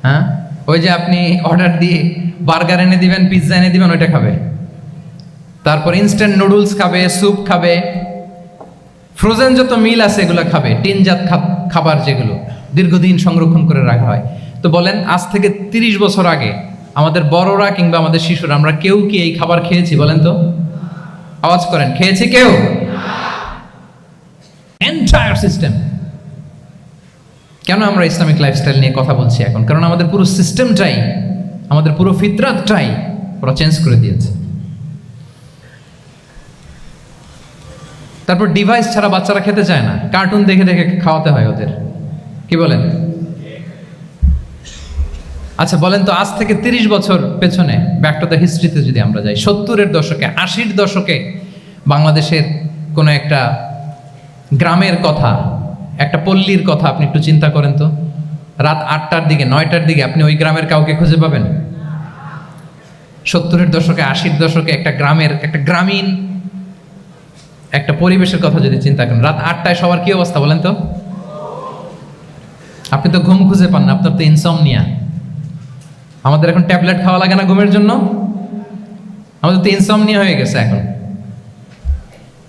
হ্যাঁ, ওই যে আপনি অর্ডার দিয়ে বার্গার এনে দিবেন, পিৎজা এনে দিবেন, ওইটা খাবে। তারপর ইনস্ট্যান্ট নুডলস খাবে, স্যুপ খাবে, ফ্রোজেন যত মিল আছে এগুলো খাবে, টিনজাত খাবার যেগুলো দীর্ঘদিন সংরক্ষণ করে রাখা হয়। তো বলেন, আজ থেকে 30 বছর আগে আমাদের বড়রা কিংবা আমাদের শিশুরা, আমরা কেউ কি এই খাবার খেয়েছি বলেন তো? আওয়াজ করেন, খেয়েছি কেউ? Entire system. কেন আমরা ইসলামিক লাইফস্টাইল নিয়ে কথা বলছি এখন? কারণ আমাদের পুরো সিস্টেমটাই, আমাদের পুরো ফিতরাতটাই ওরা চেঞ্জ করে দিয়েছে। তারপর ডিভাইস ছাড়া বাচ্চারা খেতে চায় না, কার্টুন দেখে দেখে খাওয়াতে হয় ওদের। কি বলেন? আচ্ছা বলেন তো, আজ থেকে 30 বছর পেছনে ব্যাক টু দ্য হিস্ট্রিতে যদি আমরা যাই, 70-এর দশকে, 80-র দশকে বাংলাদেশের কোনো একটা গ্রামের কথা, একটা পল্লীর কথা আপনি একটু চিন্তা করেন তো। রাত 8টার দিকে, 9টার দিকে আপনি ওই গ্রামের কাউকে খুঁজে পাবেন? 70-এর দশকে, 80-র দশকে একটা গ্রামের, একটা গ্রামীণ একটা পরিবেশের কথা যদি চিন্তা করেন, রাত 8টায় সবার কি অবস্থা বলেন তো? আপনি তো ঘুম খুঁজে পান না, আপনার তো ইনসমনিয়া। আমাদের এখন ট্যাবলেট খাওয়া লাগে না ঘুমের জন্য? আমাদের তো ইনসমনিয়া হয়ে গেছে এখন।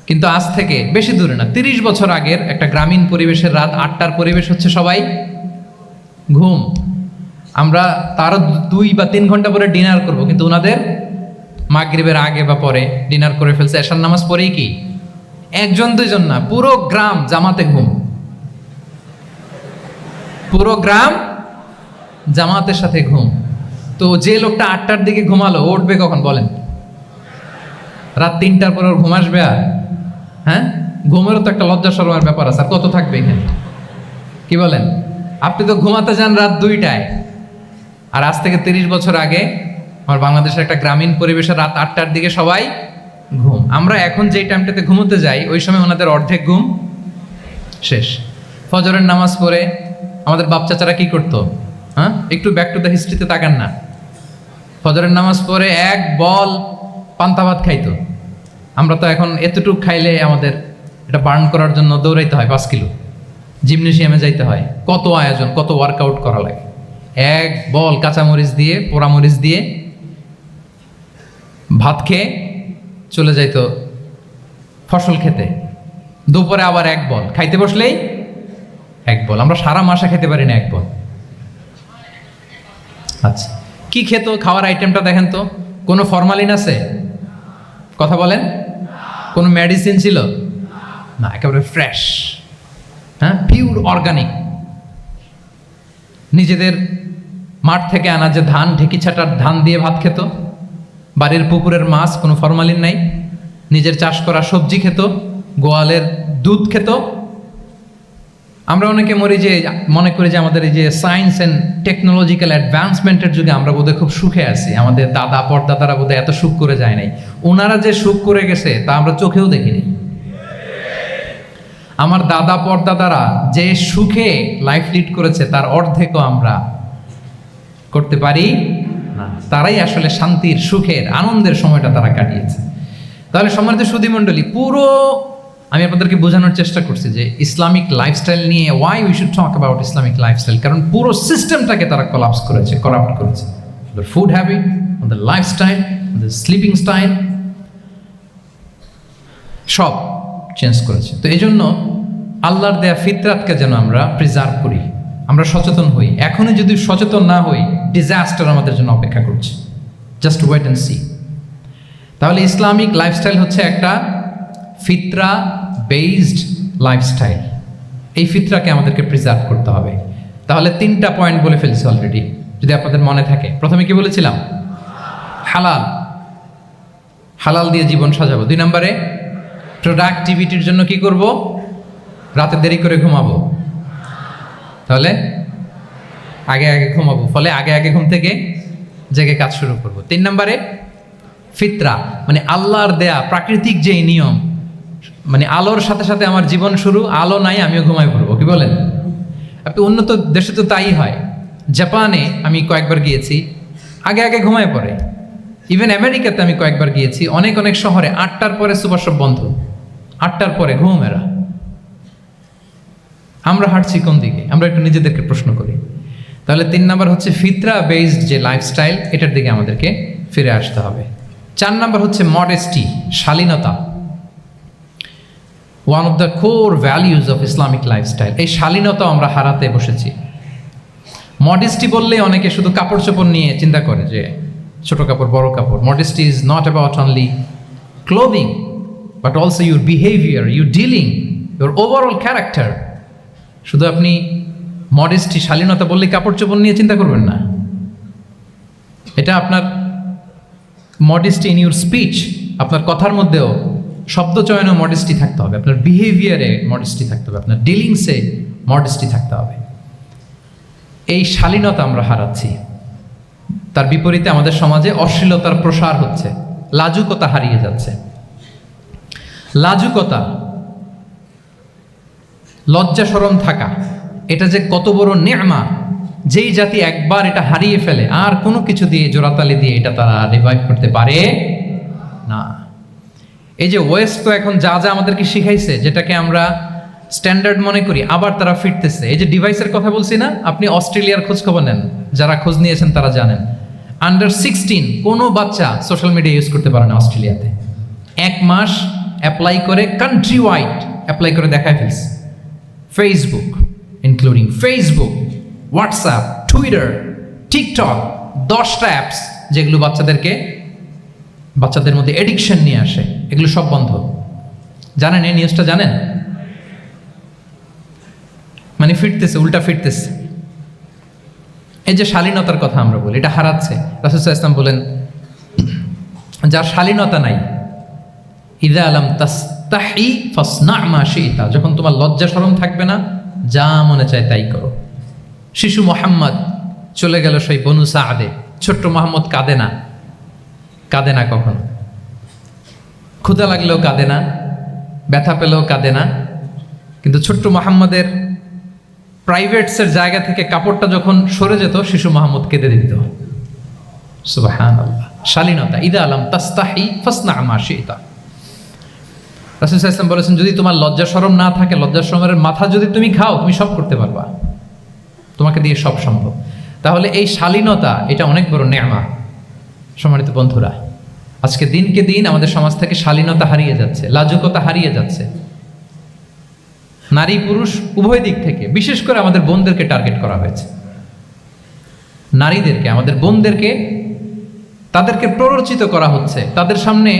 কিন্তু আজ থেকে বেশি দূরে না, 30 বছর আগের একটা গ্রামীণ পরিবেশের রাত 8টার পরিবেশ হচ্ছে সবাই ঘুম। আমরা তারও 2 বা 3 ঘন্টা পরে ডিনার করব, কিন্তু ওনাদের মাগরিবের আগে বা পরে ডিনার করে ফেলছে, এশার নামাজ পড়েই কি 1-2 জন না, পুরো গ্রাম জামাতে ঘুম। পুরো গ্রাম জামাতের সাথে ঘুম। তো যে লোকটা 8টার দিকে ঘুমালো, উঠবে কখন বলেন? রাত 3টার পর ওর ঘুম আসবে? আর হ্যাঁ, ঘুমেরও তো একটা লজ্জা শরমের ব্যাপার আছে। আর কত থাকবে এখানে? কি বলেন? আপনি তো ঘুমাতে যান রাত 2টায়। আর আজ থেকে 30 বছর আগে আমার বাংলাদেশের একটা গ্রামীণ পরিবেশে রাত 8টার দিকে সবাই ঘুম। আমরা এখন যেই টাইমটাতে ঘুমোতে যাই, ওই সময় ওনাদের অর্ধেক ঘুম শেষ। ফজরের নামাজ পড়ে আমাদের বাপ চাচারা কি করতো? হ্যাঁ, একটু ব্যাক টু দ্য হিস্ট্রিতে তাকান না। ফজরের নামাজ পড়ে এক বল পান্তা ভাত খাইতো। আমরা তো এখন এতটুকু খাইলে আমাদের এটা বার্ন করার জন্য দৌড়াইতে হয় 5 কিলো, জিমনেশিয়ামে যাইতে হয়, কত আয়োজন, কত ওয়ার্কআউট করা লাগে। এক বল কাঁচামরিচ দিয়ে, পোড়ামরিচ দিয়ে ভাত খেয়ে চলে যাইতো ফসল খেতে। দুপুরে আবার এক বল, খাইতে বসলেই এক বল। আমরা সারা মাসে খেতে পারি না এক বল। আচ্ছা, কি খেত? খাওয়ার আইটেমটা দেখেন তো। কোনো ফরমালিন আছে? কথা বলেন। কোনো মেডিসিন ছিল না, একেবারে ফ্রেশ, হ্যাঁ, পিওর অর্গানিক। নিজেদের মাঠ থেকে আনা যে ধান, ঢেকি ছাটার ধান দিয়ে ভাত খেত, বাড়ির পুকুরের মাছ, কোনো ফরমালিন নাই, নিজের চাষ করা সবজি খেত, গোয়ালের দুধ খেত। আমরা অনেকে মনে করি যে আমাদের এই যে সায়েন্স অ্যান্ড টেকনোলজিক্যাল অ্যাডভান্সমেন্টের যুগে আমরা বোধহয় খুব সুখে আছি, আমাদের দাদা পরদাদারা বোধহয় এত সুখ করে যায় নাই। ওনারা যে সুখ করে গেছে তা আমরা চোখেও দেখিনি। আমার দাদা পরদাদারা যে সুখে লাইফ লিড করেছে তার অর্ধেকও আমরা করতে পারি না। তারাই আসলে শান্তির, সুখের, আনন্দের সময়টা তারা কাটিয়েছে। তাহলে সম্মানিত সুধীমণ্ডলী, পুরো আমি আপনাদেরকে বোঝানোর চেষ্টা করছি যে ইসলামিক লাইফস্টাইল নিয়ে why we should talk about Islamic lifestyle, কারণ পুরো সিস্টেমটাকে তারা কলাপস করেছে, করাপ্ট করেছে। Food habit, the lifestyle, the sleeping style, সব চেঞ্জ করেছে। তো এই জন্য আল্লাহর দেয়া ফিতরাতকে যেন আমরা প্রিজার্ভ করি, আমরা সচেতন হই। এখনই যদি সচেতন না হই, ডিজাস্টার আমাদের জন্য অপেক্ষা করছে। Just wait and see. তাহলে ইসলামিক লাইফস্টাইল হচ্ছে একটা ফিতরা বেসড লাইফস্টাইল। এই ফিতরাকে আমাদেরকে প্রিজার্ভ করতে হবে। তাহলে 3টা পয়েন্ট বলে ফেলছি অলরেডি, যদি আপনাদের মনে থাকে। প্রথমে কি বলেছিলাম? হালাল, হালাল দিয়ে জীবন সাজাবো। 2 নম্বরে প্রোডাক্টিভিটির জন্য কি করব? রাতে দেরি করে ঘুমাবো, তাহলে আগে আগে ঘুমাবো, ফলে আগে আগে ঘুম থেকে জেগে কাজ শুরু করব। 3 নম্বরে ফিতরা, মানে আল্লাহর দেয়া প্রাকৃতিক যে নিয়ম, মানে আলোর সাথে সাথে আমার জীবন শুরু, আলো নাই আমিও ঘুমাই পড়বো। কি বলেন? আপনি উন্নত দেশে তো তাই হয়। জাপানে আমি কয়েকবার গিয়েছি, আগে আগে ঘুমায় পড়ে। ইভেন আমেরিকাতে আমি কয়েকবার গিয়েছি, অনেক অনেক শহরে 8টার পরে সুপার শপ বন্ধ, 8টার পরে ঘুম এরা। আমরা হাঁটছি কোন দিকে? আমরা একটু নিজেদেরকে প্রশ্ন করি। তাহলে 3 নম্বর হচ্ছে ফিতরা বেসড যে লাইফস্টাইল, এটার দিকে আমাদেরকে ফিরে আসতে হবে। 4 নম্বর হচ্ছে মডেস্টি, শালীনতা। One of the core values of Islamic lifestyle. এই শালীনতা আমরা হারাতে বসেছি। মডেস্টি বললে অনেকে শুধু কাপড় চোপড় নিয়ে চিন্তা করে যে ছোট কাপড়, বড় কাপড়। Modesty is not about only clothing, but also your behaviour, your dealing, your overall character. শুধু আপনি মডেস্টি, শালীনতা বললে কাপড় চোপড় নিয়ে চিন্তা করবেন না। এটা আপনার মডেস্টি ইন ইউর স্পিচ, আপনার কথার মধ্যেও, শব্দ চয়নেও মডেস্টি থাকতে হবে, আপনার বিহেভিয়ারে মডেস্টি থাকতে হবে, আপনার ডিলিংসে মডেস্টি থাকতে হবে। এই শালীনতা আমরা হারাচ্ছি। তার বিপরীতে আমাদের সমাজে অশ্লীলতার প্রসার হচ্ছে, লাজুকতা হারিয়ে যাচ্ছে। লাজুকতা, লজ্জা শরম থাকা, এটা যে কত বড় নেয়ামা। যেই জাতি একবার এটা হারিয়ে ফেলে, আর কোনো কিছু দিয়ে, জোড়াতালি দিয়ে এটা তারা রিভাইভ করতে পারে না। এই যে ওয়েস্ট তো এখন যা যা আমাদেরকে শিখাইছে, যেটাকে আমরা স্ট্যান্ডার্ড মনে করি, আবার তারা ফিরতেছে। এই যে ডিভাইসের কথা বলছি না, আপনি অস্ট্রেলিয়ার খোঁজ খবর নেন, যারা খোঁজ নিয়েছেন তারা জানেন। আন্ডার 16 কোনো বাচ্চা সোশ্যাল মিডিয়া ইউজ করতে পারে না অস্ট্রেলিয়াতে। 1 মাস অ্যাপ্লাই করে, কান্ট্রি ওয়াইড অ্যাপ্লাই করে দেখায় ফেলছে। Facebook, including Facebook, WhatsApp, Twitter, TikTok, 10টা অ্যাপস যেগুলো বাচ্চাদের মধ্যে এডিকশন নিয়ে আসে, এগুলো সব বন্ধ। জানেন এই নিউজটা? জানেন? মানে ফিরতেছে, উল্টা ফিরতেছে। এই যে শালীনতার কথা আমরা বলি, এটা হারাচ্ছে। রাসূল সাল্লাল্লাহু আলাইহি ওয়াসাল্লাম বলেন, যার শালীনতা নাই, ইযা লাম তাস্তাহি ফাসনা মা শি'তা, যখন তোমার লজ্জা শরম থাকবে না, যা মনে চায় তাই করো। শিশু মোহাম্মদ চলে গেল সেই বনু সাআদে, ছোট্ট মোহাম্মদ কাঁদে না, কাঁদে না কখনো। ক্ষুধা লাগলেও কাঁদে না, ব্যথা পেলেও কাঁদে না। কিন্তু ছোট্ট মোহাম্মদের প্রাইভেটসের জায়গা থেকে কাপড়টা যখন সরে যেত, শিশু মোহাম্মদ কেঁদে দিত। সুবহানাল্লাহ, শালীনতা। ইযা লাম তাস্তাহি ফাসনা মা শি'তা। রাসূল সাল্লাল্লাহু আলাইহি ওয়াসাল্লাম বলেছেন, যদি তোমার লজ্জা শরম না থাকে, লজ্জা শরমের মাথা যদি তুমি খাও, তুমি সব করতে পারবা, তোমাকে দিয়ে সব সম্ভব। তাহলে এই শালীনতা, এটা অনেক বড় নেয়ামা। সম্মানিত বন্ধুরা, আজকে দিনকে দিন আমাদের সমাজ থেকে শালীনতা হারিয়ে যাচ্ছে, লাজুকতা হারিয়ে যাচ্ছে। নারী পুরুষ উভয় দিক থেকে, বিশেষ করে আমাদের বোনদেরকে টার্গেট করা হয়েছে। নারীদেরকে, আমাদের বোনদেরকে তাদেরকে প্ররোচিত করা হচ্ছে, তাদের সামনে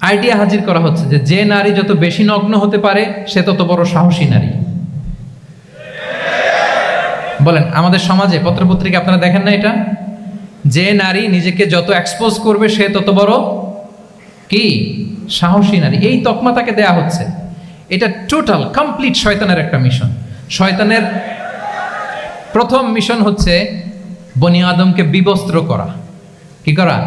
আইডিয়া হাজির করা হচ্ছে যে নারী যত বেশি নগ্ন হতে পারে সে তত বড় সাহসী নারী। বলেন, আমাদের সমাজে পত্রপত্রিকা আপনারা দেখেন না এটা? যে নারী নিজেকে যত এক্সপোজ করবে সে তত বড় কি সাহসী নারী, এই তকমা তাকে দেয়া হচ্ছে। এটা টোটাল কমপ্লিট শয়তানের একটা মিশন। শয়তানের প্রথম মিশন হচ্ছে বনি আদমকে বিবস্ত্র করা। কি করা?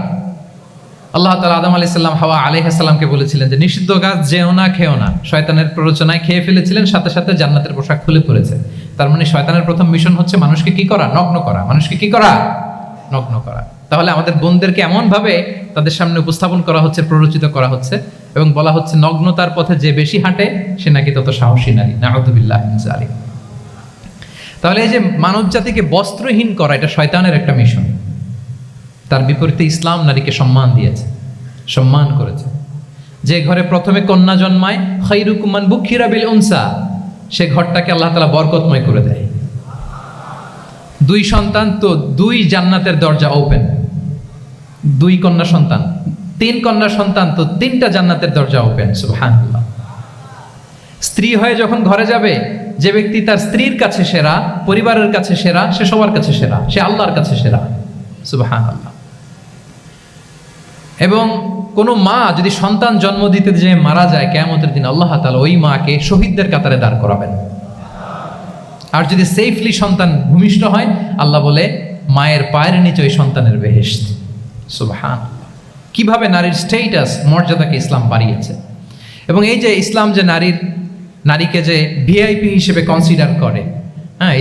আল্লাহ তাআলা আদম আলাইহিস সালাম, হাওয়া আলাইহিস সালামকে বলেছিলেন যে নিষিদ্ধ গাছ যেও না, খেও না। শয়তানের প্ররোচনায় খেয়ে ফেলেছিলেন, সাথে সাথে জান্নাতের পোশাক খুলে পড়েছে। তার মানে শয়তানের প্রথম মিশন হচ্ছে মানুষকে কি করা? নগ্ন করা। মানুষকে কি করা? নগ্ন করা। তাহলে আমাদের বোনদেরকে এমন ভাবে তাদের সামনে উপস্থাপন করা হচ্ছে, প্ররোচিত করা হচ্ছে এবং বলা হচ্ছে নগ্নতার পথে যে বেশি হাঁটে সে নাকি তত সাহসী নারী। নাউযুবিল্লাহি মিন যালিক। তাহলে এই যে মানব জাতিকে বস্ত্রহীন করা, এটা শয়তানের একটা মিশন। তার বিপরীতে ইসলাম নারীকে সম্মান দিয়েছে, সম্মান করেছে। যে ঘরে প্রথমে কন্যা জন্মায়, খায়রুকুম মান বুখিরা বিল উনসা, সে ঘরটাকে আল্লাহ তাআলা বরকতময় করে দেয়। 2 সন্তান তো 2 জান্নাতের দরজা ওপেন। 2 কন্যা সন্তান, 3 কন্যা সন্তান তো 3টা জান্নাতের দরজা ওপেন। সুবহানাল্লাহ। স্ত্রী হয়ে যখন ঘরে যাবে, যে ব্যক্তি তার স্ত্রীর কাছে সেরা, পরিবারের কাছে সেরা, সে সবার কাছে সেরা, সে আল্লাহর কাছে সেরা। সুবহানাল্লাহ। এবং কোনো মা যদি সন্তান জন্ম দিতে যে মারা যায়, কিয়ামতের দিন আল্লাহ তাআলা ওই মাকে শহীদদের কাতারে দাঁড় করাবেন। আর যদি সেফলি সন্তান ভূমিষ্ঠ হয়, আল্লাহ বলে মায়ের পায়ের নিচে ওই সন্তানের বেহেশত। সুবহানাল্লাহ। কিভাবে নারীর স্টেটাস, মর্যাদাকে ইসলাম বাড়িয়েছে। এবং এই যে ইসলাম যে নারীকে যে ভিআইপি হিসেবে কনসিডার করে, হ্যাঁ,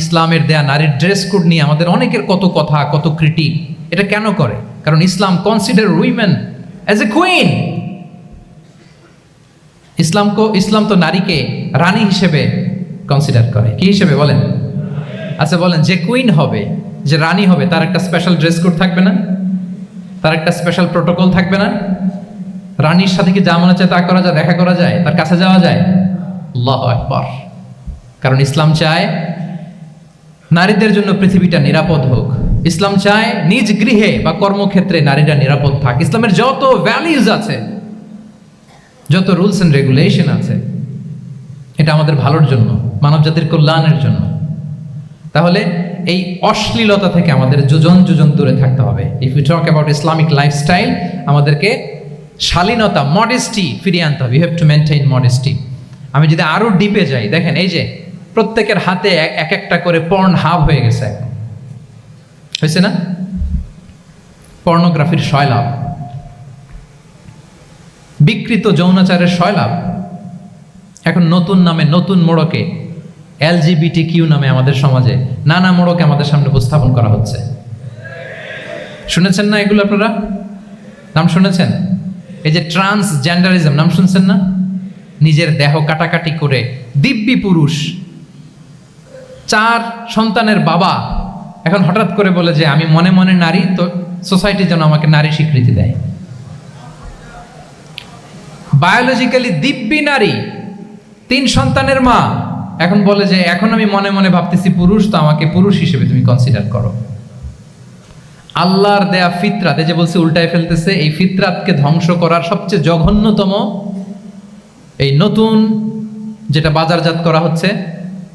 ইসলামের দেয়া নারীর ড্রেস কোড নিয়ে আমাদের অনেকের কত কথা, কত ক্রিটিক। এটা কেন করে? কারণ Islam consider women as a queen. ইসলাম তো নারীকে রানী হিসেবে কনসিডার করে। কি হিসেবে বলেন? আচ্ছা বলেন, যে কুইন হবে, যে রানী হবে, তার একটা স্পেশাল ড্রেস কোড থাকবে না? তার একটা স্পেশাল প্রোটোকল থাকবে না? রানীর সাথে কি যা মনে চায় তা করা যায়, দেখা করা যায়, তার কাছে যাওয়া যায়? আল্লাহু আকবার। কারণ ইসলাম চায় নারীদের জন্য পৃথিবীটা নিরাপদ হোক। ইসলাম চায় নিজ গৃহে বা কর্মক্ষেত্রে নারীরা নিরাপদ থাক। ইসলামের যত ভ্যালিউজ আছে, যত রুলস এন্ড রেগুলেশন আছে, এটা আমাদের ভালোর জন্য, মানব জাতির কল্যাণের জন্য। তাহলে এই অশ্লীলতা থেকে আমাদের যোজন যোজন দূরে থাকতে হবে। If you talk about Islamic lifestyle, আমাদেরকে শালীনতা, মডেস্টি ফিরিয়ে আনতে হবে। You have to maintain modesty. আমি যদি আরো ডিপে যাই, দেখেন এই যে প্রত্যেকের হাতে এক একটা করে পর্ন হাব হয়ে গেছে। হয়েছে না? পর্নোগ্রাফির সয়লাভ, বিকৃত যৌনাচারের সয়লাভ। এখন নতুন নামে, নতুন মোড়কে, LGBTQ নামে আমাদের সমাজে নানা মোড়কে আমাদের সামনে উপস্থাপন করা হচ্ছে। শুনেছেন না এগুলো? আপনারা নাম শুনেছেন? এই যে ট্রান্সজেন্ডারিজম, নাম শুনছেন না? নিজের দেহ কাটাকাটি করে দিব্যি পুরুষ, 4 সন্তানের বাবা, এখন হঠাৎ করে বলে যে আমি মনে মনে নারী, তো সোসাইটি যেন আমাকে নারী স্বীকৃতি দেয়। বায়োলজিক্যালি দিব্যি নারী, 3 সন্তানের মা, এখন বলে যে এখন আমি মনে মনে ভাবতেছি পুরুষ, তো আমাকে পুরুষ হিসেবে তুমি কনসিডার করো। আল্লাহর দেয়া ফিতরাত, এই যে বলছে উল্টায় ফেলতেছে, এই ফিতরাতকে ধ্বংস করার সবচেয়ে জঘন্যতম এই নতুন যেটা বাজারজাত করা হচ্ছে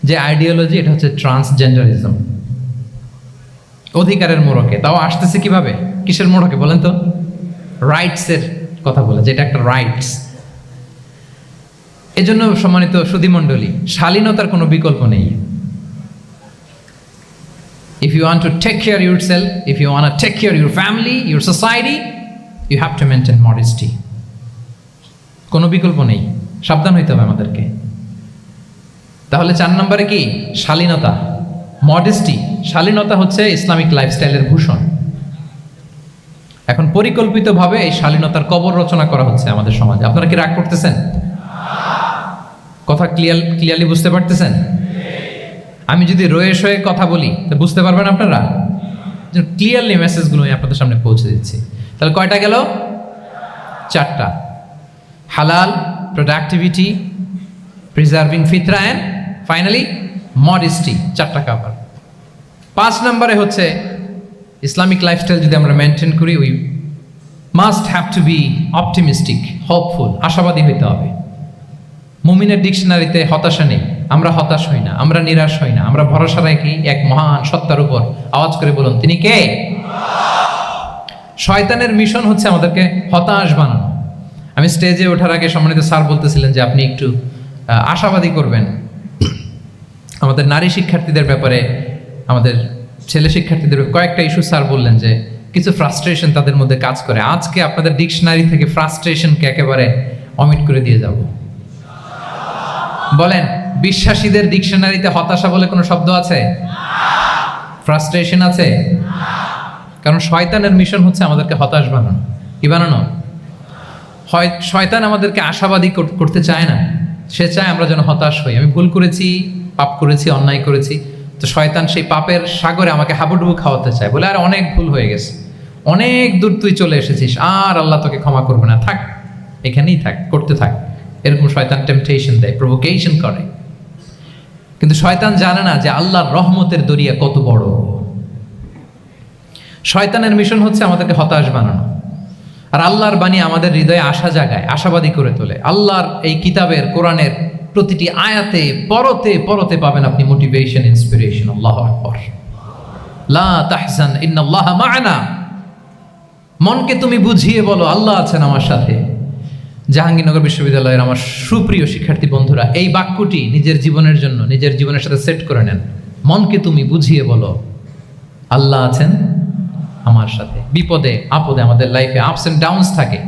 যে আইডিওলজি, এটা হচ্ছে ট্রান্সজেন্ডারিজম। অধিকারের মোড়কে, তাও আসতেছে কিভাবে? কিসের মোড়কে বলেন তো? রাইটসের কথা বলে, যেটা একটা রাইটস। এজন্য সম্মানিত সুধীমণ্ডলী, শালীনতার কোনো বিকল্প নেই। If you want to take care yourself, if you want to take care your family, your society, you have to maintain modesty. কোনো বিকল্প নেই, সাবধান হইতে হবে আমাদেরকে। তাহলে 4 নম্বরে কি? শালীনতা, মডেস্টি। শালীনতা হচ্ছে ইসলামিক লাইফস্টাইলের ভূষণ। এখন পরিকল্পিতভাবে এই শালীনতার কবর রচনা করা হচ্ছে আমাদের সমাজে। আপনারা কি রাগ করতেছেন? কথা ক্লিয়ারলি বুঝতে পারতেছেন? আমি যদি রয়ে শয়ে কথা বলি তো বুঝতে পারবেন আপনারা? ক্লিয়ারলি মেসেজগুলো আমি আপনাদের সামনে পৌঁছে দিচ্ছি। তাহলে কয়টা গেল? 4টা। হালাল, প্রোডাক্টিভিটি, প্রিজার্ভিং ফিতরা অ্যান্ড ফাইনালি মডেস্টি। 4টা কাভার। 5 নম্বরে হচ্ছে ইসলামিক লাইফস্টাইল যদি আমরা মেনটেন করি, we must have to B optimistic, hopeful, আশাবাদী হইতে হবে। মুমিনের ডিকশনারিতে হতাশা নেই, আমরা হতাশ হই না, আমরা নিরাশ হই না, আমরা ভরসা রাখি এক মহান সত্তার উপর। আওয়াজ করে বলুন, তিনি কে? শয়তানের মিশন হচ্ছে আমাদেরকে হতাশ বানানো। আমি স্টেজে ওঠার আগে সম্মানিত স্যার বলতেছিলেন যে আপনি একটু আশাবাদী করবেন আমাদের নারী শিক্ষার্থীদের ব্যাপারে, আমাদের ছেলে শিক্ষার্থীদের কয়েকটা ইস্যু স্যার বললেন যে কিছু ফ্রাস্ট্রেশন তাদের মধ্যে কাজ করে। আজকে আপনাদের ডিকশনারি থেকে ফ্রাস্ট্রেশনকে একেবারে অমিট করে দিয়ে যাব। বলেন, বিশ্বাসীদের ডিকশনারিতে হতাশা বলে কোনো শব্দ আছে? ফ্রাস্ট্রেশন আছে? কারণ শয়তানের মিশন হচ্ছে আমাদেরকে হতাশ বানানো। কি বানানো? শয়তান আমাদেরকে আশাবাদী করতে চায় না, সে চায় আমরা যেন হতাশ হই। আমি ভুল করেছি, পাপ করেছি, অন্যায় করেছি, তো শয়তান সেই পাপের সাগরে আমাকে হাবুডুবু খাওয়াতে চায়, বলে আর অনেক ভুল হয়ে গেছে, অনেক দূর তুই চলে এসেছিস, আর আল্লাহ তোকে ক্ষমা করবে না, থাক এখানেই থাক, করতে থাক। এরকম শয়তান টেম্পটেশন দেয়, প্রভোকেশন করে। কিন্তু শয়তান জানে না যে আল্লাহর রহমতের দরিয়া কত বড়। শয়তানের মিশন হচ্ছে আমাদেরকে হতাশ বানানো, আর আল্লাহর বাণী আমাদের হৃদয়ে আশা জাগায়, আশাবাদী করে তোলে। আল্লাহর এই কিতাবের, কোরআনের প্রতিটি আয়াতে পরতে পরতে পাবেন আপনি মোটিভেশন, ইন্সপিরেশন। আল্লাহু আকবার। লা তাহজান ইন্নাল্লাহা মা'ানা। মনকে তুমি বুঝিয়ে বলো আল্লাহ আছেন আমার সাথে। জাহাঙ্গীরনগর বিশ্ববিদ্যালয়ের আমার সুপ্রিয় শিক্ষার্থী বন্ধুরা, এই বাক্যটি নিজের জীবনের জন্য, নিজের জীবনের সাথে সেট করে নেন। মনকে তুমি বুঝিয়ে বলো আল্লাহ আছেন আমার সাথে। বিপদে আপদে, আমাদের লাইফে আপস এন্ড ডাউনস থাকে,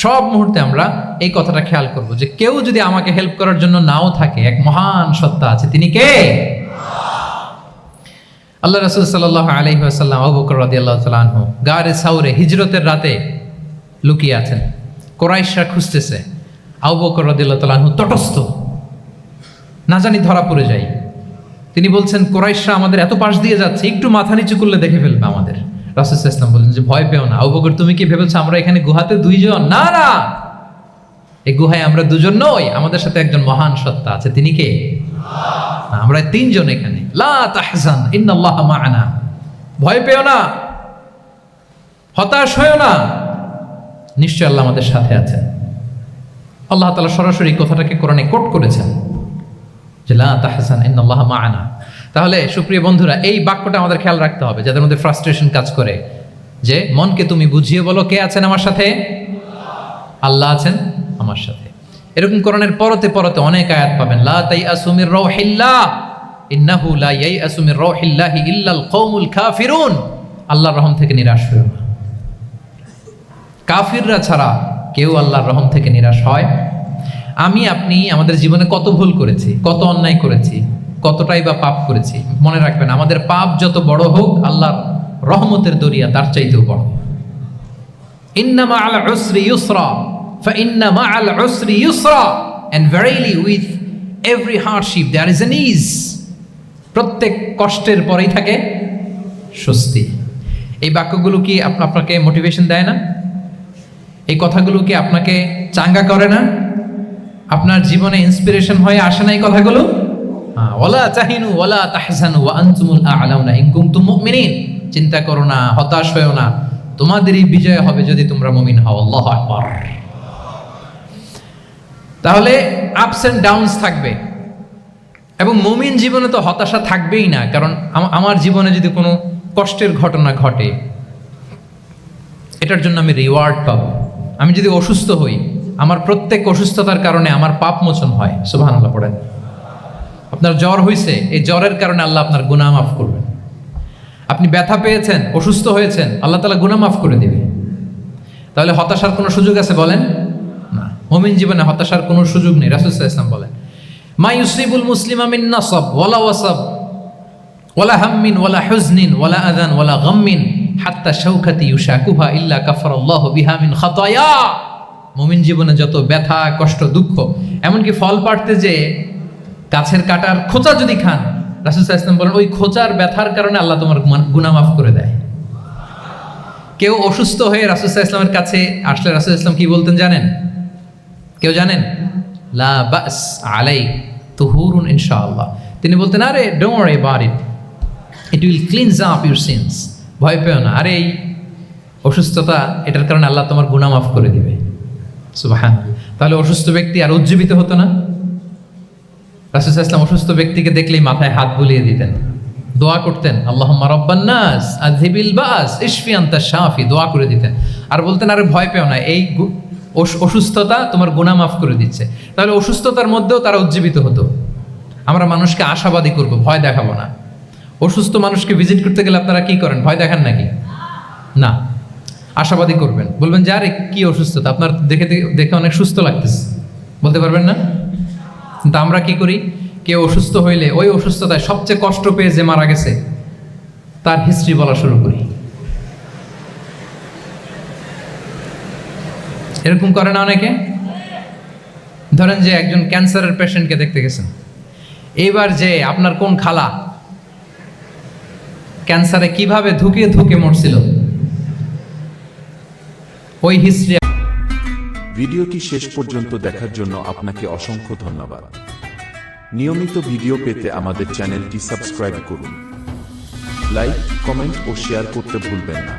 সব মুহূর্তে আমরা এই কথাটা খেয়াল করব যে কেউ যদি আমাকে হেল্প করার জন্য নাও থাকে, এক মহান সত্তা আছে। তিনি কে? আল্লাহ রাসূল সাল্লাল্লাহু আলাইহি ওয়াসাল্লাম, আবু বকর রাদিয়াল্লাহু তাআলা আনহু গারে সাউরে হিজরতের রাতে লুকিয়ে আছেন। কুরাইশরা খুঁজতেছে, আবু বকর রাদিয়াল্লাহু তাআলা আনহু তটস্থ, না জানি ধরা পড়ে যায়। তিনি বলছেন, কুরাইশরা আমাদের এত পাশ দিয়ে যাচ্ছে, একটু মাথা নিচু করলে দেখে ফেলবে আমাদের। রাসূল সাল্লাল্লাহু আলাইহি ওয়াসাল্লাম বললেন যে ভয় পেও না। আবু বকর, তুমি কি ভেবেছো আমরা এখানে গুহাতে দুইজন? না না, এই গুহায় আমরা দুজন নই, আমাদের সাথে একজন মহান সত্তা আছে। তিনি কে? আমরা তিনজন এখানে। লা তাহজান ইন্নাল্লাহা মা'ানা। ভয় পেও না, হতাশ হয়ো না, নিশ্চয় আল্লাহ আমাদের সাথে আছেন। আল্লাহ তাআলা সরাসরি কথাটাকে কোরআনে কোট করেছেন যে লা তাহজান ইন্নাল্লাহা মা'ানা। তাহলে সুপ্রিয় বন্ধুরা, এই বাক্যটা আমাদের খেয়াল রাখতে হবে যাদের মধ্যে ফ্রাস্ট্রেশন কাজ করে, যে মনকে তুমি বুঝিয়ে বলো কে আছেন আমার সাথে? আল্লাহ আছেন আমার সাথে। এরকম কোরআনের পরতে পরতে অনেক আয়াত পাবেন। লা তাইআসু মির রাউহিল্লাহ ইন্নাহু লা ইয়াইআসু মির রাউহিল্লাহি ইল্লাল কওমুল কাফিরুন। আল্লাহর রহম থেকে নিরাশ হয়ো না। কাফিররা ছাড়া কেউ আল্লাহর রহম থেকে নিরাশ হয়? আমি আপনি আমাদের জীবনে কত ভুল করেছি, কত অন্যায় করেছি, কতটাই বা পাপ করেছি। মনে রাখবেন, আমাদের পাপ যত বড় হোক, আল্লাহর রহমতের দরিয়া তার চাইতেও বড়। ইন্না মা'আল উসরি ইউসরা ফাইন্না মা'আল উসরি ইউসরা, and verily with every hardship there is an ease. প্রত্যেক কষ্টের পরেই থাকে স্বস্তি। এই বাক্যগুলো কি আপনাকে মোটিভেশন দেয় না? এই কথাগুলো কি আপনাকে চাঙ্গা করে না? আপনার জীবনে ইন্সপিরেশন হয়ে আসে না এই কথাগুলো? ওয়ালা তাহিনু ওয়ালা তাহজানু ওয়া আনতুমুল আ'লাউনা ইন কুনতুম মুমিনিন। চিন্তা করো না, হতাশ হয়ো না, তোমাদেরই বিজয় হবে যদি তোমরা মুমিন হও। আল্লাহু আকবার। তাহলে আপস এন্ড ডাউনস থাকবে, এবং মুমিন জীবনে তো হতাশা থাকবেই না। কারণ আমার জীবনে যদি কোনো কষ্টের ঘটনা ঘটে, এটার জন্য আমি রিওয়ার্ড পাবো। আমি যদি অসুস্থ হই, আমার প্রত্যেক অসুস্থতার কারণে আমার পাপ মোচন হয়। সুবহানাল্লাহ পড়েন। আপনার জ্বর হয়েছে, এই জ্বরের কারণে আল্লাহ আপনার গুনাহ মাফ করবেন। আপনি ব্যথা পেয়েছেন, অসুস্থ হয়েছেন, আল্লাহ তাআলা গুনাহ মাফ করে দিবে। তাহলে হতাশার কোনো সুযোগ আছে বলেন? না। মুমিন জীবনে হতাশার কোনো সুযোগ নেই। রাসূল সাল্লাল্লাহু আলাইহি ওয়াসাল্লাম বলেন, মা ইউসিবুল মুসলিমা মিন নাসাব ওয়ালা ওয়াসাব ওয়ালা হাম্মিন ওয়ালা হুজনিন ওয়ালা আযান ওয়ালা গাম্মিন হাত্তা শাওকাতি ইউশাকুহা ইল্লা কাফারাল্লাহু বিহা মিন খাতায়া। মুমিন জীবনে যত ব্যথা, কষ্ট, দুঃখ, এমনকি ফল পাড়তে যে গাছের কাটার খোঁচা যদি খান, রাসূল সাল্লাল্লাহু আলাইহি ওয়াসাল্লাম বলেন ওই খোঁচার ব্যথার কারণে আল্লাহ তোমার গুনাহ মাফ করে দেয়। কেউ অসুস্থ হয়ে রাসূল সাল্লাল্লাহু আলাইহি ওয়াসাল্লামের কাছে আসলে রাসূল সাল্লাল্লাহু আলাইহি ওয়াসাল্লাম কি বলতেন জানেন? কেউ জানেন? লা বাস আলাইক তুহুরুন ইনশাআল্লাহ। তিনি বলতেন, আরে don't worry about it, it will cleanse up your scenes. ভয় পেও না, আরে এই অসুস্থতা, এটার কারণে আল্লাহ তোমার গুনাহ মাফ করে দিবে। সুবহান। তাহলে অসুস্থ ব্যক্তি আর উজ্জীবিত হতো না? রাসূল সাল্লাল্লাহু আলাইহি ওয়াসাল্লাম অসুস্থ ব্যক্তিকে দেখলেই মাথায় হাত বুলিয়ে দিতেন, দোয়া করতেন, আল্লাহুম্মা রাব্বান নাস আযহিবিল বাস ইশফি আনতা শাফি, দোয়া করে দিতেন। আর বলতেন, আরে ভয় পেও না, এই অসুস্থতা তোমার গুনাহ মাফ করে দিচ্ছে। তাহলে অসুস্থতার মধ্যেও তারা উজ্জীবিত হতো। আমরা মানুষকে আশাবাদী করব, ভয় দেখাবো না। অসুস্থ মানুষকে ভিজিট করতে গেলে আপনারা কি করেন? ভয় দেখান নাকি? না, আশাবাদী করবেন, বলবেন যে আরে কি অসুস্থতা, আপনার দেখে দেখে অনেক সুস্থ লাগতেছে, বলতে পারবেন না? কিন্তু আমরা কি করি? কেউ অসুস্থ হইলে ওই অসুস্থতায় সবচেয়ে কষ্ট পেয়ে যে মারা গেছে তার হিস্ট্রি বলা শুরু করি। এরকম করে না অনেকে? ধরেন যে একজন ক্যান্সারের পেশেন্টকে দেখতে গেছেন, এইবার যে আপনার কোন খালা ক্যান্সারে কিভাবে ধুকে ধুকে মরছিল, ওই হিস্ট্রি। ভিডিওটি শেষ পর্যন্ত দেখার জন্য আপনাকে অসংখ্য ধন্যবাদ। নিয়মিত ভিডিও পেতে আমাদের চ্যানেলটি সাবস্ক্রাইব করুন। লাইক, কমেন্ট ও শেয়ার করতে ভুলবেন না।